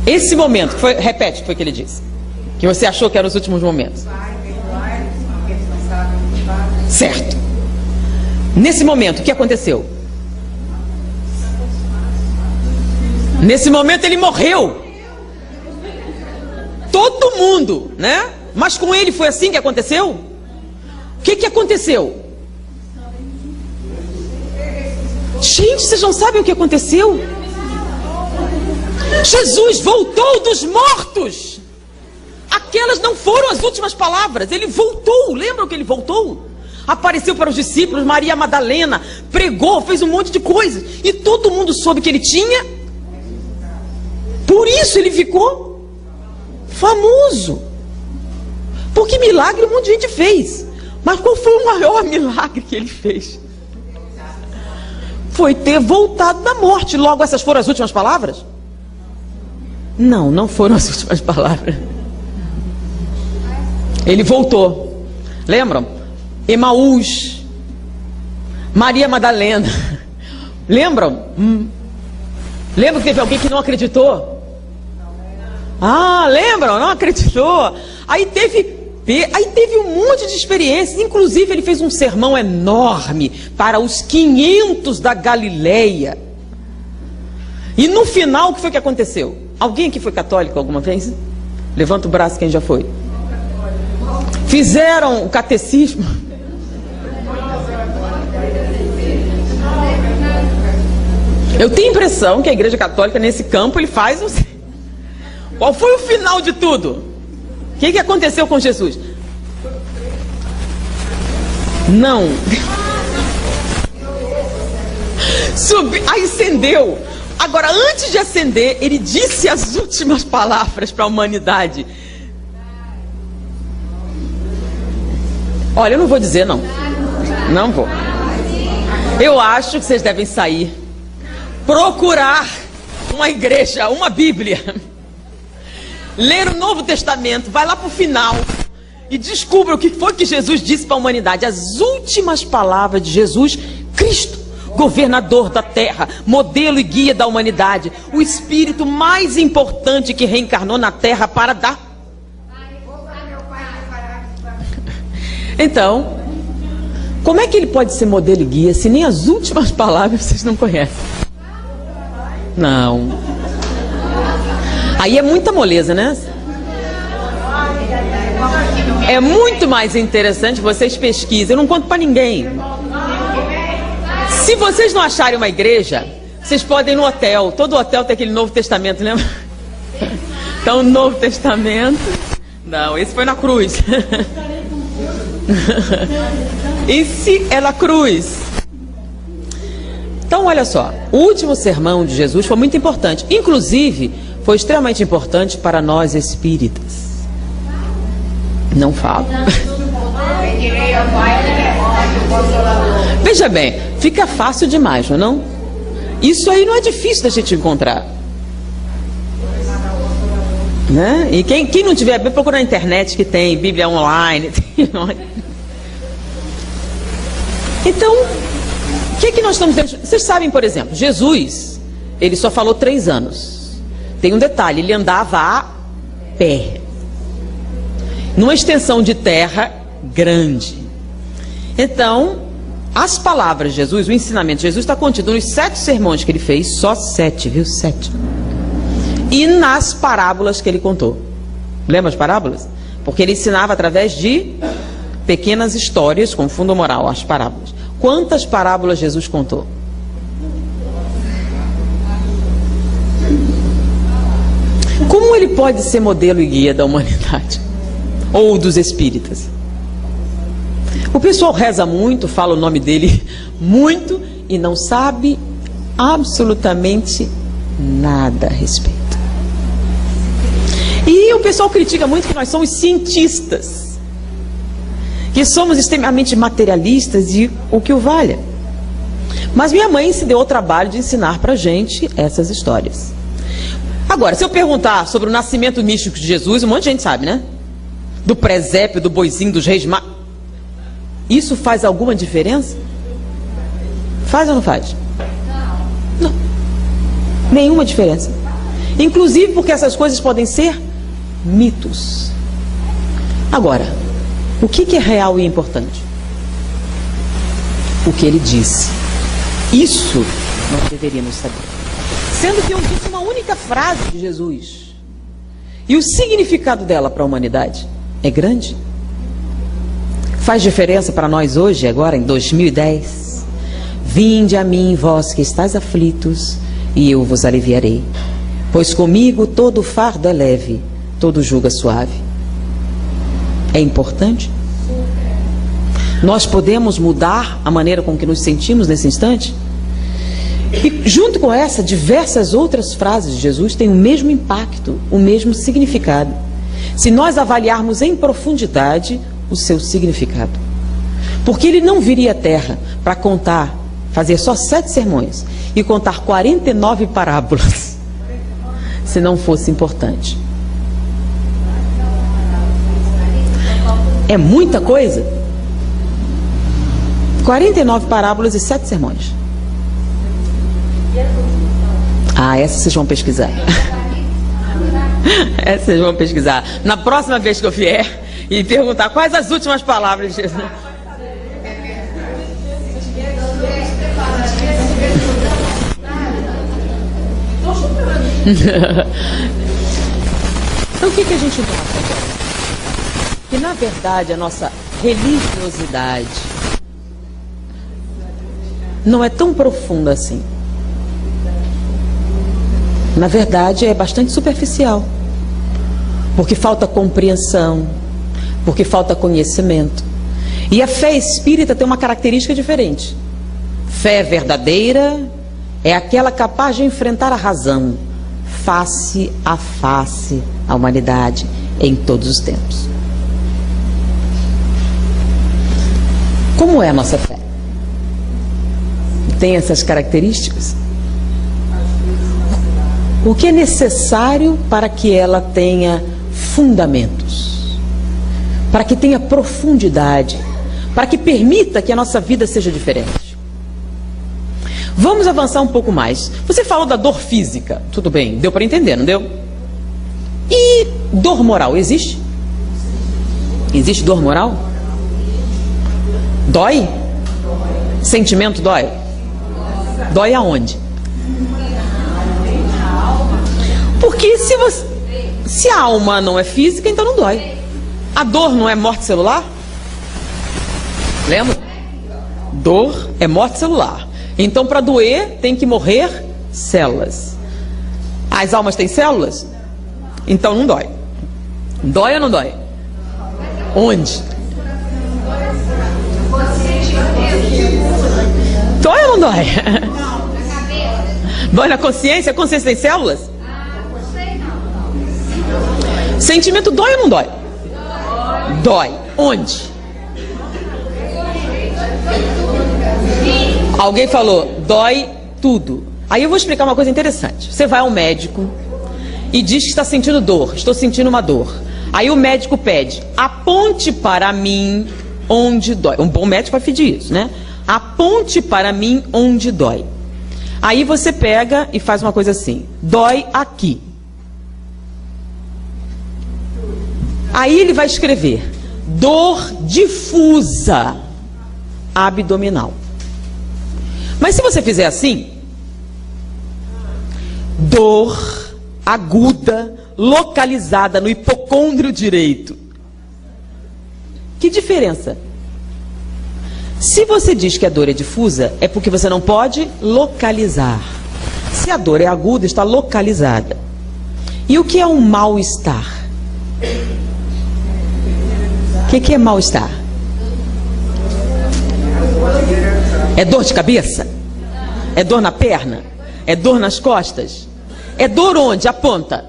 Esse momento, repete o que foi que ele disse. Que você achou que eram os últimos momentos. Certo. Nesse momento, o que aconteceu? Nesse momento ele morreu. Todo mundo, né? Mas com ele foi assim que aconteceu? O que aconteceu? Gente, vocês não sabem o que aconteceu? Jesus voltou dos mortos. Aquelas não foram as últimas palavras. Ele voltou. Lembram que ele voltou? Apareceu para os discípulos, Maria Madalena, pregou, fez um monte de coisas. E todo mundo soube que ele tinha. Por isso ele ficou famoso. Porque milagre um monte de gente fez. Mas qual foi o maior milagre que ele fez? Foi ter voltado da morte. Logo, essas foram as últimas palavras? Não, não foram as últimas palavras. Ele voltou. Lembram? Emaús, Maria Madalena. Lembram? Lembram que teve alguém que não acreditou? Ah, lembram? Não acreditou. Aí teve um monte de experiências. Inclusive ele fez um sermão enorme para os 500 da Galileia. E no final, o que foi que aconteceu? Alguém aqui foi católico alguma vez? Levanta o braço quem já foi. Fizeram o catecismo. Eu tenho a impressão que a Igreja Católica nesse campo ele faz Qual foi o final de tudo? O que aconteceu com Jesus? Não. Acendeu. Agora, antes de acender, ele disse as últimas palavras para a humanidade. Olha, eu não vou dizer não. Não vou. Eu acho que vocês devem sair, procurar uma igreja, uma Bíblia, ler o Novo Testamento, vai lá para o final e descubra o que foi que Jesus disse para a humanidade. As últimas palavras de Jesus Cristo, governador da terra, modelo e guia da humanidade, o espírito mais importante que reencarnou na terra para dar. Então, como é que ele pode ser modelo e guia se nem as últimas palavras vocês não conhecem? Não. Aí é muita moleza, né? É muito mais interessante, vocês pesquisem. Eu não conto para ninguém. Se vocês não acharem uma igreja, vocês podem ir no hotel. Todo hotel tem aquele Novo Testamento, lembra? Então, o Novo Testamento... Não, esse foi na cruz. Esse é na cruz. Então, olha só. O último sermão de Jesus foi muito importante. Inclusive, foi extremamente importante para nós espíritas. Não falo. Veja bem, fica fácil demais, não é não? Isso aí não é difícil da gente encontrar, né? E quem não tiver, procura na internet que tem Bíblia online. Então, o que nós estamos vendo? Vocês sabem, por exemplo, Jesus, ele só falou 3 anos. Tem um detalhe, ele andava a pé, numa extensão de terra grande. Então, as palavras de Jesus, o ensinamento de Jesus está contido nos 7 sermões que ele fez, só 7, viu? 7. E nas parábolas que ele contou. Lembra as parábolas? Porque ele ensinava através de pequenas histórias com fundo moral, as parábolas. Quantas parábolas Jesus contou? Como ele pode ser modelo e guia da humanidade? Ou dos espíritas? O pessoal reza muito, fala o nome dele muito e não sabe absolutamente nada a respeito. E o pessoal critica muito que nós somos cientistas, que somos extremamente materialistas e o que o valha. Mas minha mãe se deu ao trabalho de ensinar pra gente essas histórias. Agora, se eu perguntar sobre o nascimento místico de Jesus, um monte de gente sabe, né? Do presépio, do boizinho, dos reis magos. Isso faz alguma diferença? Faz ou não faz? Não. Nenhuma diferença. Inclusive porque essas coisas podem ser mitos. Agora, o que é real e importante? O que ele disse. Isso nós deveríamos saber. Sendo que eu disse uma única frase de Jesus. E o significado dela para a humanidade é grande. Faz diferença para nós hoje, agora em 2010. Vinde a mim, vós que estáis aflitos, e eu vos aliviarei. Pois comigo todo fardo é leve, todo jugo é suave. É importante? Nós podemos mudar a maneira com que nos sentimos nesse instante? E junto com essa, diversas outras frases de Jesus têm o mesmo impacto, o mesmo significado, se nós avaliarmos em profundidade o seu significado. Porque ele não viria à Terra para contar, fazer só 7 sermões e contar 49 parábolas, se não fosse importante. É muita coisa. 49 parábolas e 7 sermões. Essa vocês vão pesquisar. Essa vocês vão pesquisar. Na próxima vez que eu vier e perguntar quais as últimas palavras de Jesus. Então o que a gente nota agora? Que na verdade a nossa religiosidade não é tão profunda assim. Na verdade é bastante superficial, porque falta compreensão, porque falta conhecimento. E a fé espírita tem uma característica diferente. Fé verdadeira é aquela capaz de enfrentar a razão face a face à humanidade em todos os tempos. Como é a nossa fé? Tem essas características? O que é necessário para que ela tenha fundamentos, para que tenha profundidade, para que permita que a nossa vida seja diferente? Vamos avançar um pouco mais. Você falou da dor física, tudo bem, deu para entender, não deu? E dor moral, existe? Existe dor moral? Dói? Sentimento dói? Dói aonde? Porque se a alma não é física, então não dói. A dor não é morte celular? Lembra? Dor é morte celular. Então para doer tem que morrer células. As almas têm células? Então não dói. Dói ou não dói? Onde? Dói ou não dói? Dói na consciência? A consciência tem células? Sentimento dói ou não dói? Dói. Onde? Alguém falou, dói tudo. Aí eu vou explicar uma coisa interessante. Você vai ao médico e diz que está sentindo dor. Estou sentindo uma dor. Aí o médico pede, aponte para mim onde dói. Um bom médico vai pedir isso, né? Aponte para mim onde dói. Aí você pega e faz uma coisa assim, dói aqui. Aí ele vai escrever, dor difusa abdominal. Mas se você fizer assim, dor aguda, localizada no hipocôndrio direito. Que diferença? Se você diz que a dor é difusa, é porque você não pode localizar. Se a dor é aguda, está localizada. E o que é um mal-estar? O que é mal-estar? É dor de cabeça? É dor na perna? É dor nas costas? É dor onde? Aponta.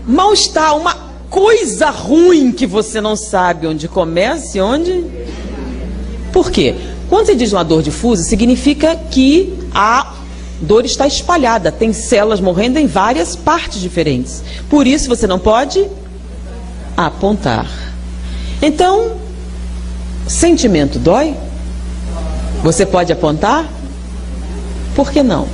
Mal-estar, uma coisa ruim que você não sabe onde começa e onde... Por quê? Quando você diz uma dor difusa, significa que a dor está espalhada, tem células morrendo em várias partes diferentes. Por isso você não pode apontar. Então, sentimento dói? Você pode apontar? Por que não?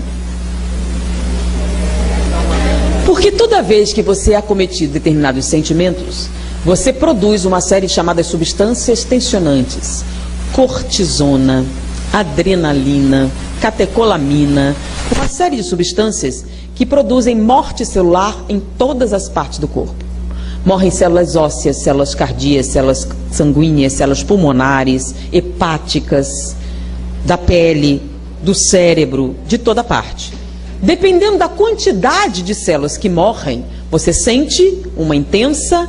Porque toda vez que você é acometido de determinados sentimentos, você produz uma série chamada de substâncias tensionantes. Cortisona, adrenalina, catecolamina, uma série de substâncias que produzem morte celular em todas as partes do corpo. Morrem células ósseas, células cardíacas, células sanguíneas, células pulmonares, hepáticas, da pele, do cérebro, de toda parte. Dependendo da quantidade de células que morrem, você sente uma intensa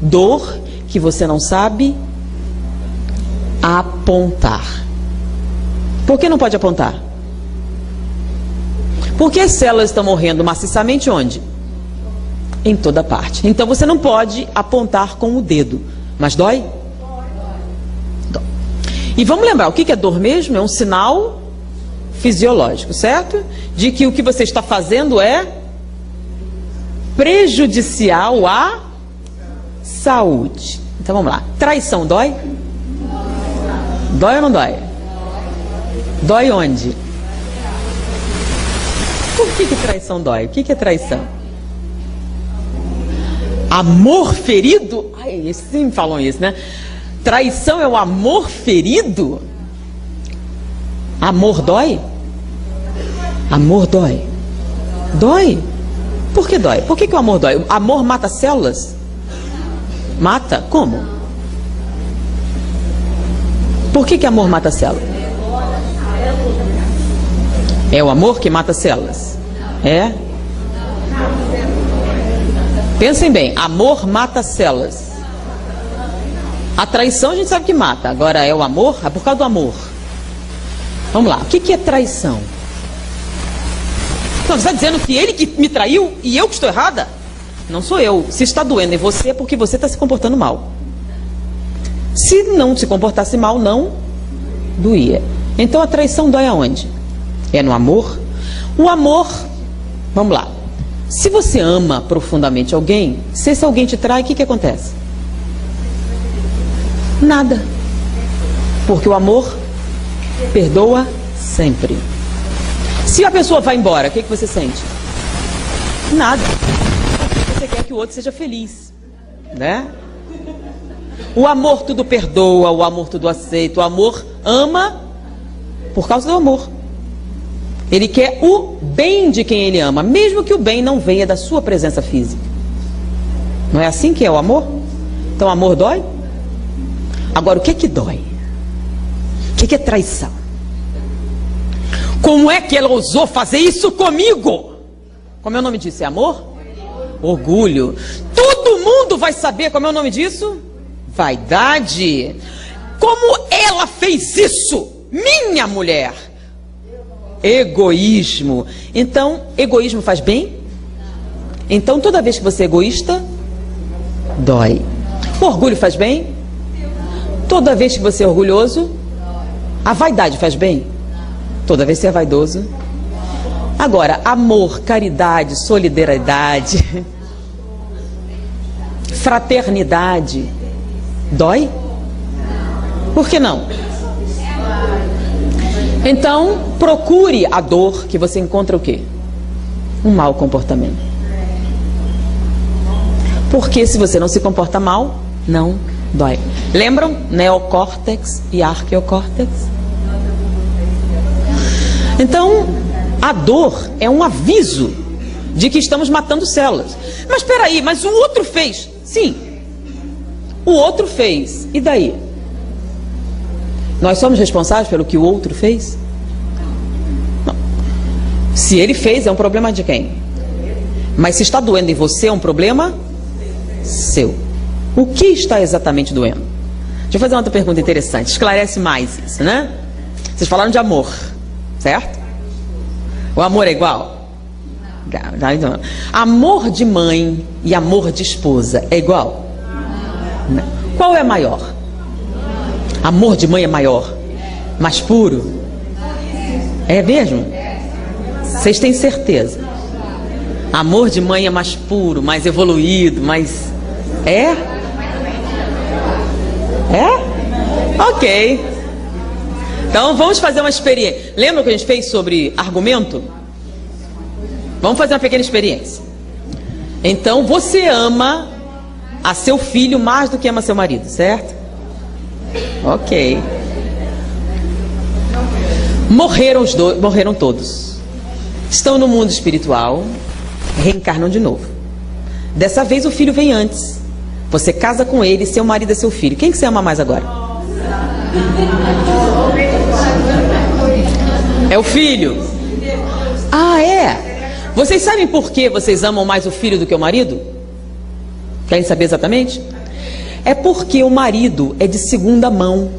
dor que você não sabe apontar. Por que não pode apontar? Porque as células estão morrendo maciçamente onde? Em toda parte. Então você não pode apontar com o dedo. Mas dói? Dói. E vamos lembrar, o que é dor mesmo? É um sinal fisiológico, certo? De que o que você está fazendo é prejudicial à saúde. Então vamos lá. Traição dói? Dói ou não dói? Dói onde? Por que traição dói? O que é traição? Amor ferido? Ai, eles sempre falam isso, né? Traição é o amor ferido? Amor dói? Amor dói. Dói? Por que dói? Por que o amor dói? O amor mata células? Mata? Como? Por que amor mata células? É o amor que mata células? É? Pensem bem, amor mata células. A traição a gente sabe que mata. Agora é o amor? É por causa do amor. Vamos lá, o que é traição? Então, você está dizendo que ele que me traiu e eu que estou errada? Não sou eu. Se está doendo em você é porque você está se comportando mal. Se não se comportasse mal, não doía. Então a traição dói aonde? É no amor? O amor, vamos lá. Se você ama profundamente alguém, se esse alguém te trai, o que acontece? Nada. Porque o amor perdoa sempre. Se a pessoa vai embora, o que você sente? Nada. Você quer que o outro seja feliz, né? O amor tudo perdoa, o amor tudo aceita, o amor ama por causa do amor. Ele quer o bem de quem ele ama, mesmo que o bem não venha da sua presença física. Não é assim que é o amor? Então o amor dói? Agora, o que dói? O que é traição? Como é que ela ousou fazer isso comigo? Como é o nome disso? É amor? Orgulho. Todo mundo vai saber como é o nome disso? Vaidade. Como ela fez isso? Minha mulher. Egoísmo. Então, egoísmo faz bem? Então, toda vez que você é egoísta, dói. Orgulho faz bem? Toda vez que você é orgulhoso, a vaidade faz bem? Toda vez que você é vaidoso. Agora, amor, caridade, solidariedade, fraternidade, dói? Por que não? Então, procure a dor que você encontra o quê? Um mau comportamento. Porque se você não se comporta mal, não dói. Lembram? Neocórtex e arqueocórtex? Então, a dor é um aviso de que estamos matando células. Mas espera aí, mas o outro fez. Sim, o outro fez. E daí? Nós somos responsáveis pelo que o outro fez? Não. Se ele fez, é um problema de quem? Mas se está doendo em você, é um problema seu. O que está exatamente doendo? Deixa eu fazer uma outra pergunta interessante. Esclarece mais isso, né? Vocês falaram de amor, certo? O amor é igual? Não. Amor de mãe e amor de esposa é igual? Não. Qual é maior? Amor de mãe é maior? Mais puro? É mesmo? Vocês têm certeza? Amor de mãe é mais puro, mais evoluído, mais... É? É? Ok. Então vamos fazer uma experiência. Lembra que a gente fez sobre argumento? Vamos fazer uma pequena experiência. Então você ama a seu filho mais do que ama seu marido, certo? Ok. Morreram os dois, morreram todos. Estão no mundo espiritual, reencarnam de novo. Dessa vez o filho vem antes. Você casa com ele, seu marido é seu filho. Quem que você ama mais agora? É o filho. Ah, é? Vocês sabem por que vocês amam mais o filho do que o marido? Querem saber exatamente? É porque o marido é de segunda mão.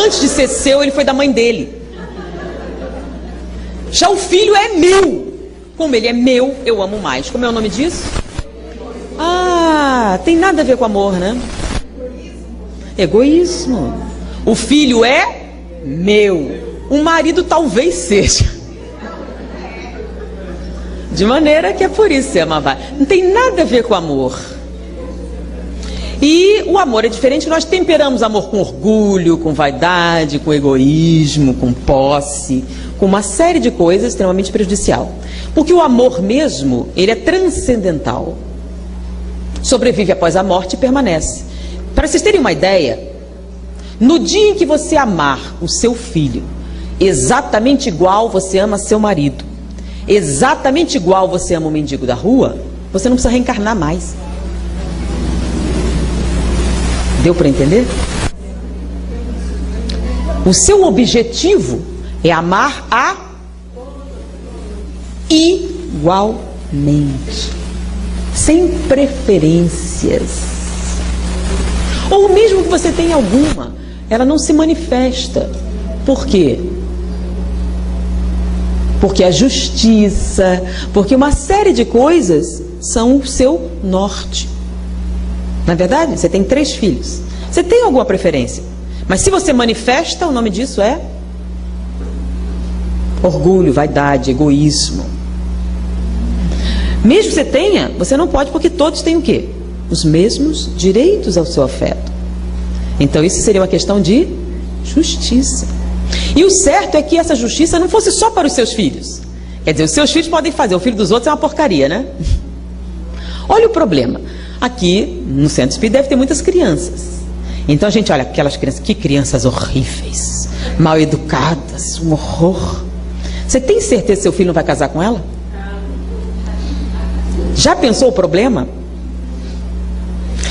Antes de ser seu, ele foi da mãe dele. Já o filho é meu. Como ele é meu, eu amo mais. Como é o nome disso? Ah, tem nada a ver com amor, né? Egoísmo. O filho é meu. O marido talvez seja. De maneira que é por isso que você ama mais. Não tem nada a ver com amor. E o amor é diferente. Nós temperamos amor com orgulho, com vaidade, com egoísmo, com posse, com uma série de coisas extremamente prejudicial. Porque o amor mesmo, ele é transcendental. Sobrevive após a morte e permanece. Para vocês terem uma ideia, no dia em que você amar o seu filho, exatamente igual você ama seu marido, exatamente igual você ama o mendigo da rua, você não precisa reencarnar mais. Deu para entender? O seu objetivo é amar igualmente, sem preferências. Ou mesmo que você tenha alguma, ela não se manifesta. Por quê? Porque a justiça, porque uma série de coisas são o seu norte. Na verdade, você tem 3 filhos. Você tem alguma preferência. Mas se você manifesta, o nome disso é orgulho, vaidade, egoísmo. Mesmo que você tenha, você não pode, porque todos têm o quê? Os mesmos direitos ao seu afeto. Então isso seria uma questão de justiça. E o certo é que essa justiça não fosse só para os seus filhos. Quer dizer, os seus filhos podem fazer, o filho dos outros é uma porcaria, né? Olha o problema. Aqui, no centro espírita, deve ter muitas crianças. Então a gente olha aquelas crianças, que crianças horríveis, mal educadas, um horror. Você tem certeza que seu filho não vai casar com ela? Já pensou o problema?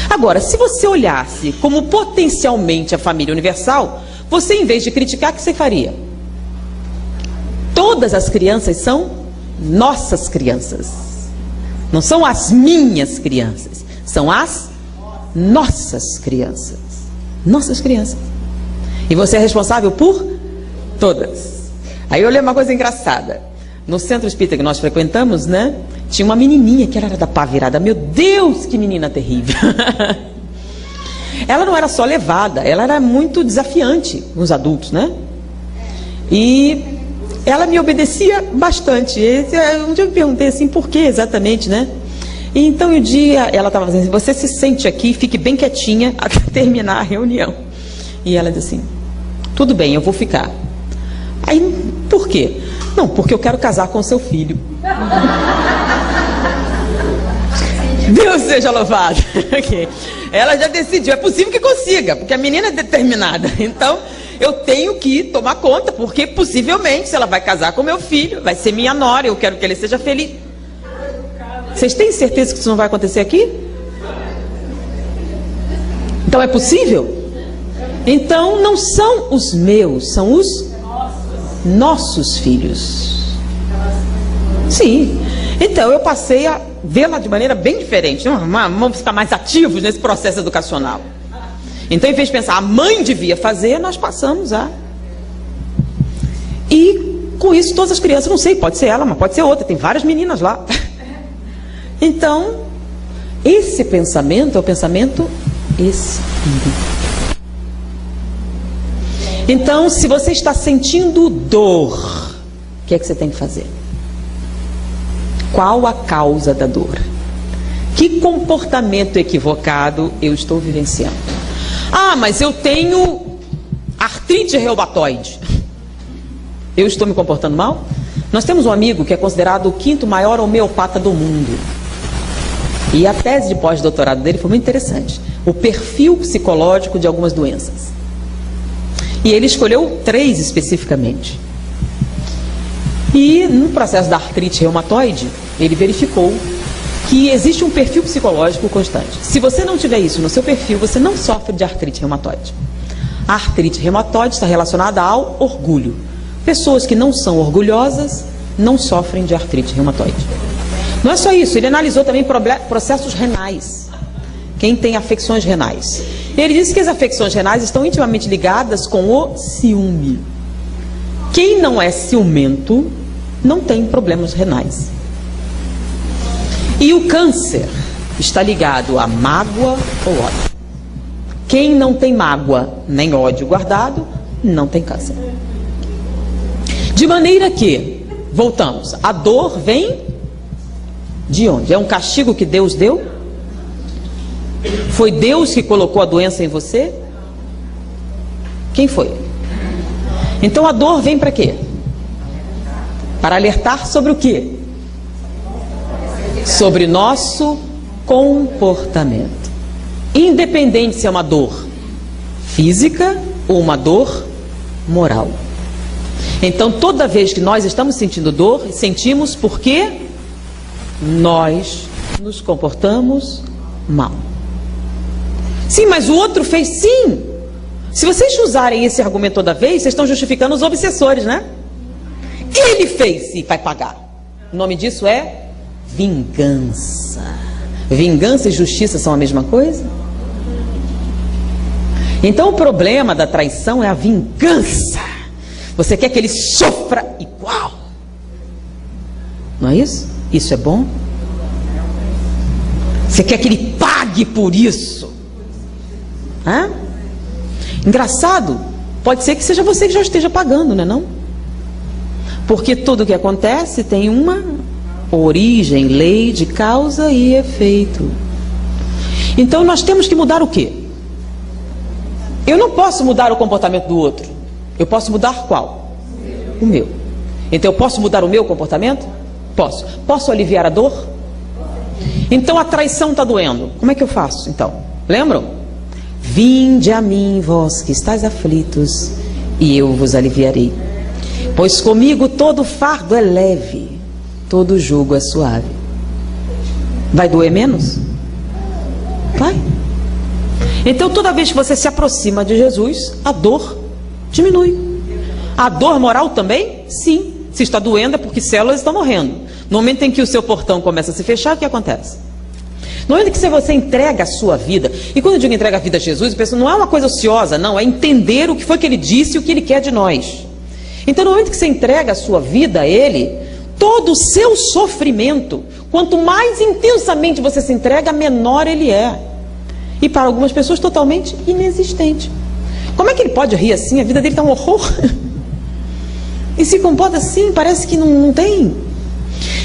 Agora, se você olhasse como potencialmente a família universal, você, em vez de criticar, o que você faria? Todas as crianças são nossas crianças. Não são as minhas crianças. São as nossas crianças. Nossas crianças. E você é responsável por todas. Aí eu lembro uma coisa engraçada. No centro espírita que nós frequentamos, né? Tinha uma menininha que ela era da pá virada. Meu Deus, que menina terrível. Ela não era só levada, ela era muito desafiante com os adultos, né? E ela me obedecia bastante. Um dia eu me perguntei assim, por que exatamente, né? E então um dia ela estava dizendo assim, você se sente aqui, fique bem quietinha até terminar a reunião. E ela disse assim, tudo bem, eu vou ficar. Aí, por quê? Não, porque eu quero casar com o seu filho. Deus seja louvado. Okay. Ela já decidiu, é possível que consiga, porque a menina é determinada. Então, eu tenho que tomar conta, porque possivelmente, se ela vai casar com meu filho, vai ser minha nora, eu quero que ele seja feliz. Vocês têm certeza que isso não vai acontecer aqui? Então é possível? Então não são os meus, são os nossos filhos. Sim. Então eu passei a vê-la de maneira bem diferente. Vamos ficar mais ativos nesse processo educacional. Então, em vez de pensar, a mãe devia fazer, nós passamos a... E com isso todas as crianças, não sei, pode ser ela, mas pode ser outra, tem várias meninas lá. Então, esse pensamento é o pensamento espírita. Então, se você está sentindo dor, o que é que você tem que fazer? Qual a causa da dor? Que comportamento equivocado eu estou vivenciando? Ah, mas eu tenho artrite reumatoide. Eu estou me comportando mal? Nós temos um amigo que é considerado o 5º maior homeopata do mundo. E a tese de pós-doutorado dele foi muito interessante. O perfil psicológico de algumas doenças. E ele escolheu 3 especificamente. E no processo da artrite reumatoide, ele verificou que existe um perfil psicológico constante. Se você não tiver isso no seu perfil, você não sofre de artrite reumatoide. A artrite reumatoide está relacionada ao orgulho. Pessoas que não são orgulhosas não sofrem de artrite reumatoide. Não é só isso, ele analisou também processos renais. Quem tem afecções renais. Ele disse que as afecções renais estão intimamente ligadas com o ciúme. Quem não é ciumento não tem problemas renais. E o câncer está ligado a mágoa ou ódio. Quem não tem mágoa nem ódio guardado, não tem câncer. De maneira que, voltamos, a dor vem de onde? É um castigo que Deus deu? Foi Deus que colocou a doença em você? Quem foi? Então a dor vem para quê? Para alertar sobre o quê? Sobre nosso comportamento. Independente se é uma dor física ou uma dor moral. Então toda vez que nós estamos sentindo dor, sentimos porque nós nos comportamos mal. Sim, mas o outro fez sim. Se vocês usarem esse argumento toda vez, vocês estão justificando os obsessores, né? Ele fez e vai pagar. O nome disso é vingança. Vingança e justiça são a mesma coisa? Então o problema da traição é a vingança. Você quer que ele sofra igual. Não é isso? Isso é bom? Você quer que ele pague por isso? Hã? Engraçado, pode ser que seja você que já esteja pagando, não é não? Porque tudo que acontece tem uma origem, lei de causa e efeito. Então nós temos que mudar o quê? Eu não posso mudar o comportamento do outro. Eu posso mudar qual? O meu. Então eu posso mudar o meu comportamento? Posso. Posso aliviar a dor? Então a traição está doendo. Como é que eu faço então? Lembram? Vinde a mim, vós que estáis aflitos, e eu vos aliviarei. Pois comigo todo fardo é leve, todo jugo é suave. Vai doer menos? Vai. Então toda vez que você se aproxima de Jesus, a dor diminui. A dor moral também? Sim. Se está doendo é porque células estão morrendo. No momento em que o seu portão começa a se fechar, o que acontece? No momento que você entrega a sua vida, e quando eu digo entrega a vida a Jesus, eu penso, não é uma coisa ociosa, não, é entender o que foi que ele disse e o que ele quer de nós. Então no momento que você entrega a sua vida a ele, todo o seu sofrimento, quanto mais intensamente você se entrega, menor ele é. E para algumas pessoas totalmente inexistente. Como é que ele pode rir assim? A vida dele está um horror. E se comporta assim, parece que não tem.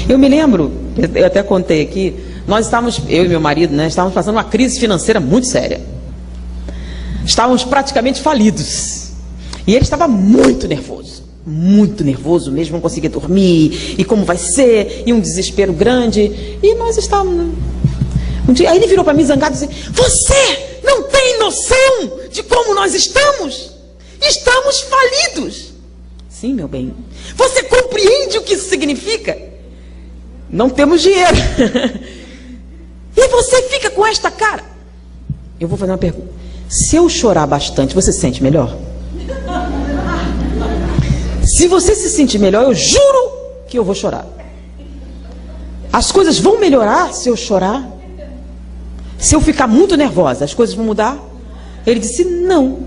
Eu me lembro, eu até contei aqui, nós estávamos, eu e meu marido, né, estávamos passando uma crise financeira muito séria. Estávamos praticamente falidos. E ele estava muito nervoso mesmo, não conseguia dormir, e como vai ser, e um desespero grande. E nós estávamos... Um dia, aí ele virou para mim zangado e disse, você não tem noção de como nós estamos? Estamos falidos. Sim, meu bem. Você compreende o que isso significa? Não temos dinheiro. E você fica com esta cara. Eu vou fazer uma pergunta. Se eu chorar bastante, você se sente melhor? Se você se sentir melhor, eu juro que eu vou chorar. As coisas vão melhorar se eu chorar? Se eu ficar muito nervosa, as coisas vão mudar? Ele disse, não.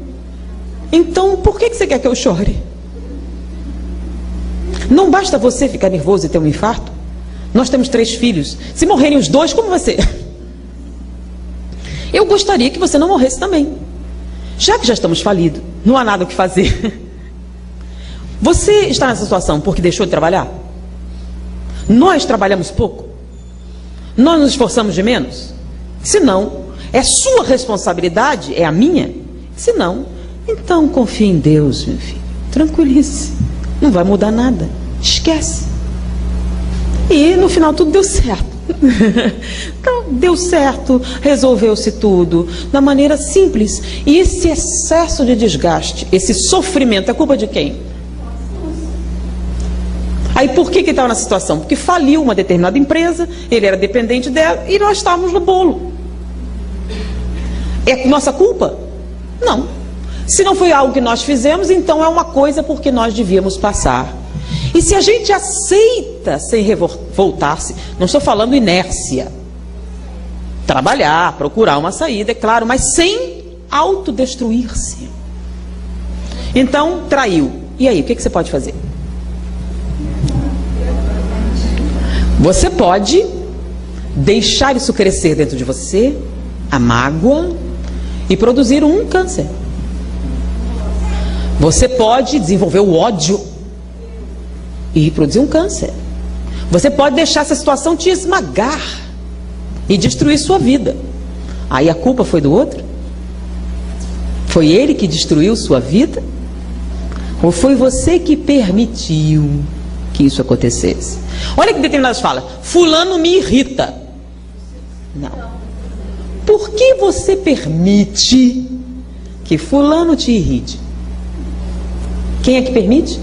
Então, por que você quer que eu chore? Não basta você ficar nervoso e ter um infarto? Nós temos 3 filhos. Se morrerem os 2, como vai ser? Eu gostaria que você não morresse também. Já que já estamos falidos, não há nada o que fazer. Você está nessa situação porque deixou de trabalhar? Nós trabalhamos pouco? Nós nos esforçamos de menos? Se não, é sua responsabilidade, é a minha? Se não, então confie em Deus, meu filho. Tranquilize. Não vai mudar nada. Esquece. E no final tudo deu certo. Então, deu certo, resolveu-se tudo, da maneira simples. E esse excesso de desgaste, esse sofrimento, é culpa de quem? Aí por que ele estava na situação? Porque faliu uma determinada empresa, ele era dependente dela e nós estávamos no bolo. É nossa culpa? Não. Se não foi algo que nós fizemos, então é uma coisa porque nós devíamos passar. E se a gente aceita sem revoltar-se, não estou falando inércia, trabalhar, procurar uma saída, é claro, mas sem autodestruir-se. Então, traiu. E aí, o que você pode fazer? Você pode deixar isso crescer dentro de você, a mágoa, e produzir um câncer. Você pode desenvolver o ódio e produzir um câncer. Você pode deixar essa situação te esmagar e destruir sua vida. Aí a culpa foi do outro? Foi ele que destruiu sua vida? Ou foi você que permitiu que isso acontecesse? Olha que determinadas falam: fulano me irrita. Não. Por que você permite que fulano te irrite? Quem é que permite?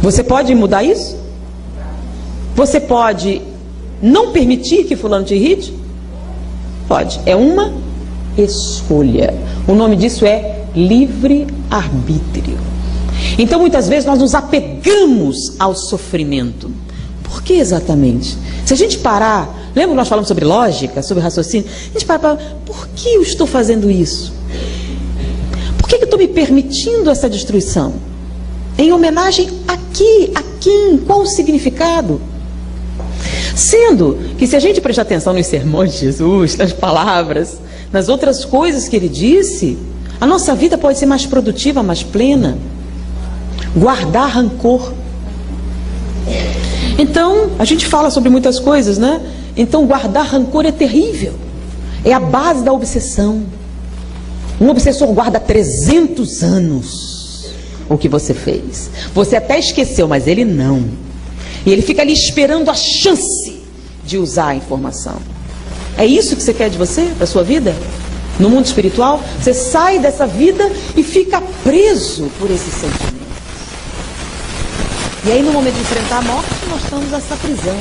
Você pode mudar isso? Você pode não permitir que fulano te irrite? Pode. É uma escolha. O nome disso é livre-arbítrio. Então, muitas vezes, nós nos apegamos ao sofrimento. Por que exatamente? Se a gente parar, lembra que nós falamos sobre lógica, sobre raciocínio? A gente para, por que eu estou fazendo isso? Por que eu estou me permitindo essa destruição? Em homenagem a quem? Qual o significado? Sendo que se a gente prestar atenção nos sermões de Jesus, nas palavras, nas outras coisas que ele disse, a nossa vida pode ser mais produtiva, mais plena. Guardar rancor. Então, a gente fala sobre muitas coisas, né? Então, guardar rancor é terrível. É a base da obsessão. Um obsessor guarda 300 anos o que você fez. Você até esqueceu, mas ele não. E ele fica ali esperando a chance de usar a informação. É isso que você quer de você, da sua vida? No mundo espiritual, você sai dessa vida e fica preso por esses sentimentos. E aí, no momento de enfrentar a morte, nós estamos nessa prisão.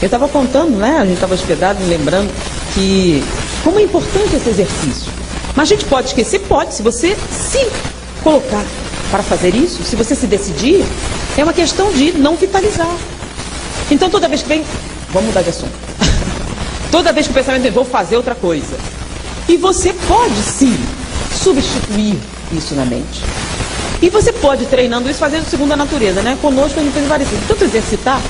Eu estava contando, né? A gente estava hospedado, lembrando que como é importante esse exercício. Mas a gente pode esquecer? Pode, se você se colocar para fazer isso, se você se decidir, é uma questão de não vitalizar. Então, toda vez que vem, vamos mudar de assunto. Toda vez que o pensamento vem, vou fazer outra coisa. E você pode, sim, substituir isso na mente. E você pode, treinando isso, fazendo segundo a natureza, né? Conosco a gente fez várias coisas. Tanto exercitar.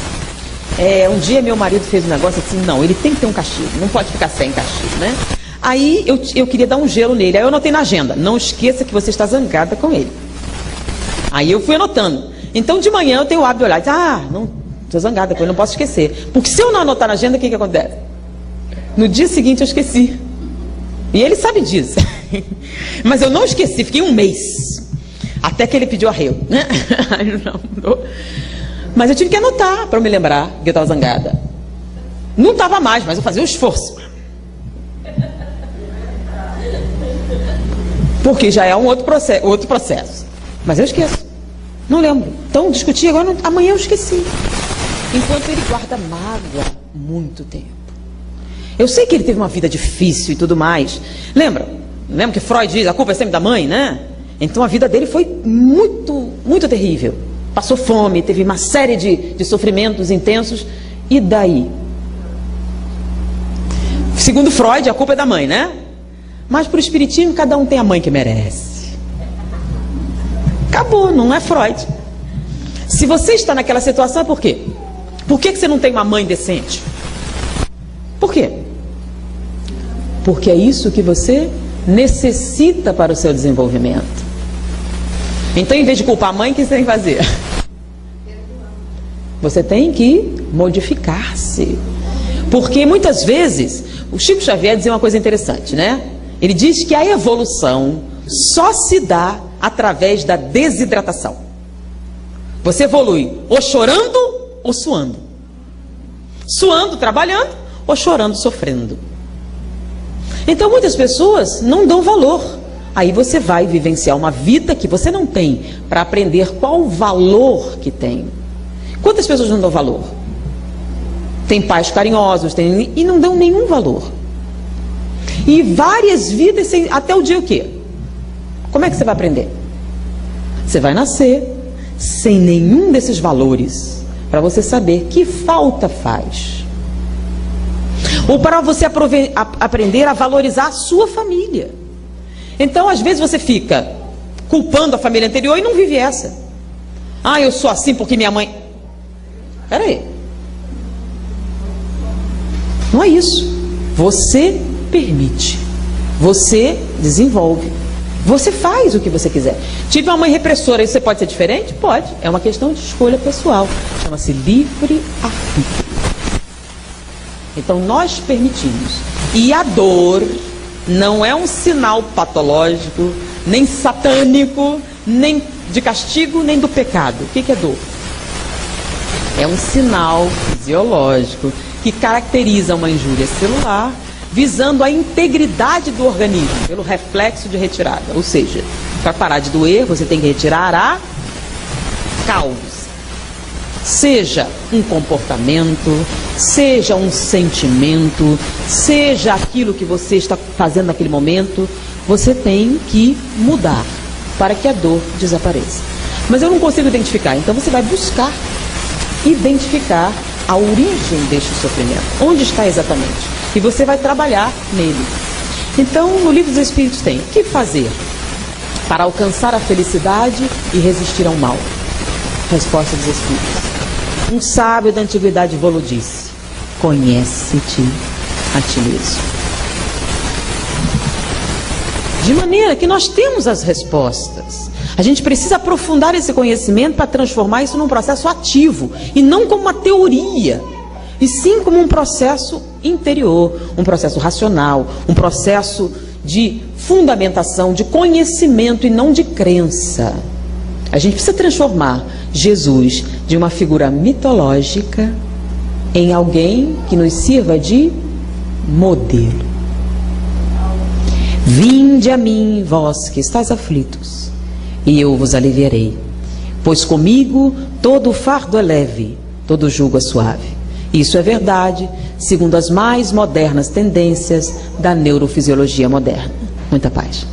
Um dia meu marido fez um negócio assim, não, ele tem que ter um castigo, não pode ficar sem castigo, né? Aí eu queria dar um gelo nele, aí eu anotei na agenda, não esqueça que você está zangada com ele. Aí eu fui anotando. Então de manhã eu tenho o hábito de olhar e dizer, não, estou zangada com ele, não posso esquecer. Porque se eu não anotar na agenda, o que acontece? No dia seguinte eu esqueci. E ele sabe disso. Mas eu não esqueci, fiquei um mês. Até que ele pediu arrego, né? Não mudou. Mas eu tive que anotar para me lembrar que eu estava zangada. Não estava mais, mas eu fazia um esforço. Porque já é um outro processo. Mas eu esqueço. Não lembro. Então discuti, agora amanhã eu esqueci. Enquanto ele guarda mágoa muito tempo. Eu sei que ele teve uma vida difícil e tudo mais. Lembra que Freud diz, a culpa é sempre da mãe, né? Então a vida dele foi muito, muito terrível. Passou fome, teve uma série de sofrimentos intensos. E daí? Segundo Freud, a culpa é da mãe, né? Mas para o espiritismo, cada um tem a mãe que merece. Acabou, não é Freud. Se você está naquela situação, é por quê? Por que você não tem uma mãe decente? Por quê? Porque é isso que você necessita para o seu desenvolvimento. Então, em vez de culpar a mãe, o que você tem que fazer? Você tem que modificar-se. Porque muitas vezes, o Chico Xavier dizia uma coisa interessante, né? Ele diz que a evolução só se dá através da desidratação. Você evolui ou chorando ou suando. suando, trabalhando, ou chorando, sofrendo. Então muitas pessoas não dão valor. Aí você vai vivenciar uma vida que você não tem, para aprender qual o valor que tem. Quantas pessoas não dão valor? Tem pais carinhosos, e não dão nenhum valor. E várias vidas, até o dia o quê? Como é que você vai aprender? Você vai nascer sem nenhum desses valores, para você saber que falta faz. Ou para você aprender a valorizar a sua família. Então, às vezes você fica culpando a família anterior e não vive essa. Ah, eu sou assim porque minha mãe... Espera aí. Não é isso. Você permite. Você desenvolve. Você faz o que você quiser. Tive uma mãe repressora, isso você pode ser diferente? Pode. É uma questão de escolha pessoal. Chama-se livre-arbítrio. Então nós permitimos. E a dor não é um sinal patológico, nem satânico, nem de castigo, nem do pecado. O que é dor? É um sinal fisiológico que caracteriza uma injúria celular, visando a integridade do organismo, pelo reflexo de retirada. Ou seja, para parar de doer, você tem que retirar a causa. Seja um comportamento, seja um sentimento, seja aquilo que você está fazendo naquele momento, você tem que mudar para que a dor desapareça. Mas eu não consigo identificar, então você vai buscar identificar a origem deste sofrimento. Onde está exatamente? E você vai trabalhar nele. Então, no Livro dos Espíritos tem: o que fazer para alcançar a felicidade e resistir ao mal? Resposta dos Espíritos. Um sábio da antiguidade vô-lo disse: conhece-te a ti mesmo. De maneira que nós temos as respostas. A gente precisa aprofundar esse conhecimento para transformar isso num processo ativo, e não como uma teoria, e sim como um processo interior, um processo racional, um processo de fundamentação, de conhecimento e não de crença. A gente precisa transformar Jesus de uma figura mitológica em alguém que nos sirva de modelo. Vinde a mim, vós que estáis aflitos, e eu vos aliviarei. Pois comigo todo o fardo é leve, todo o jugo é suave. Isso é verdade, segundo as mais modernas tendências da neurofisiologia moderna. Muita paz.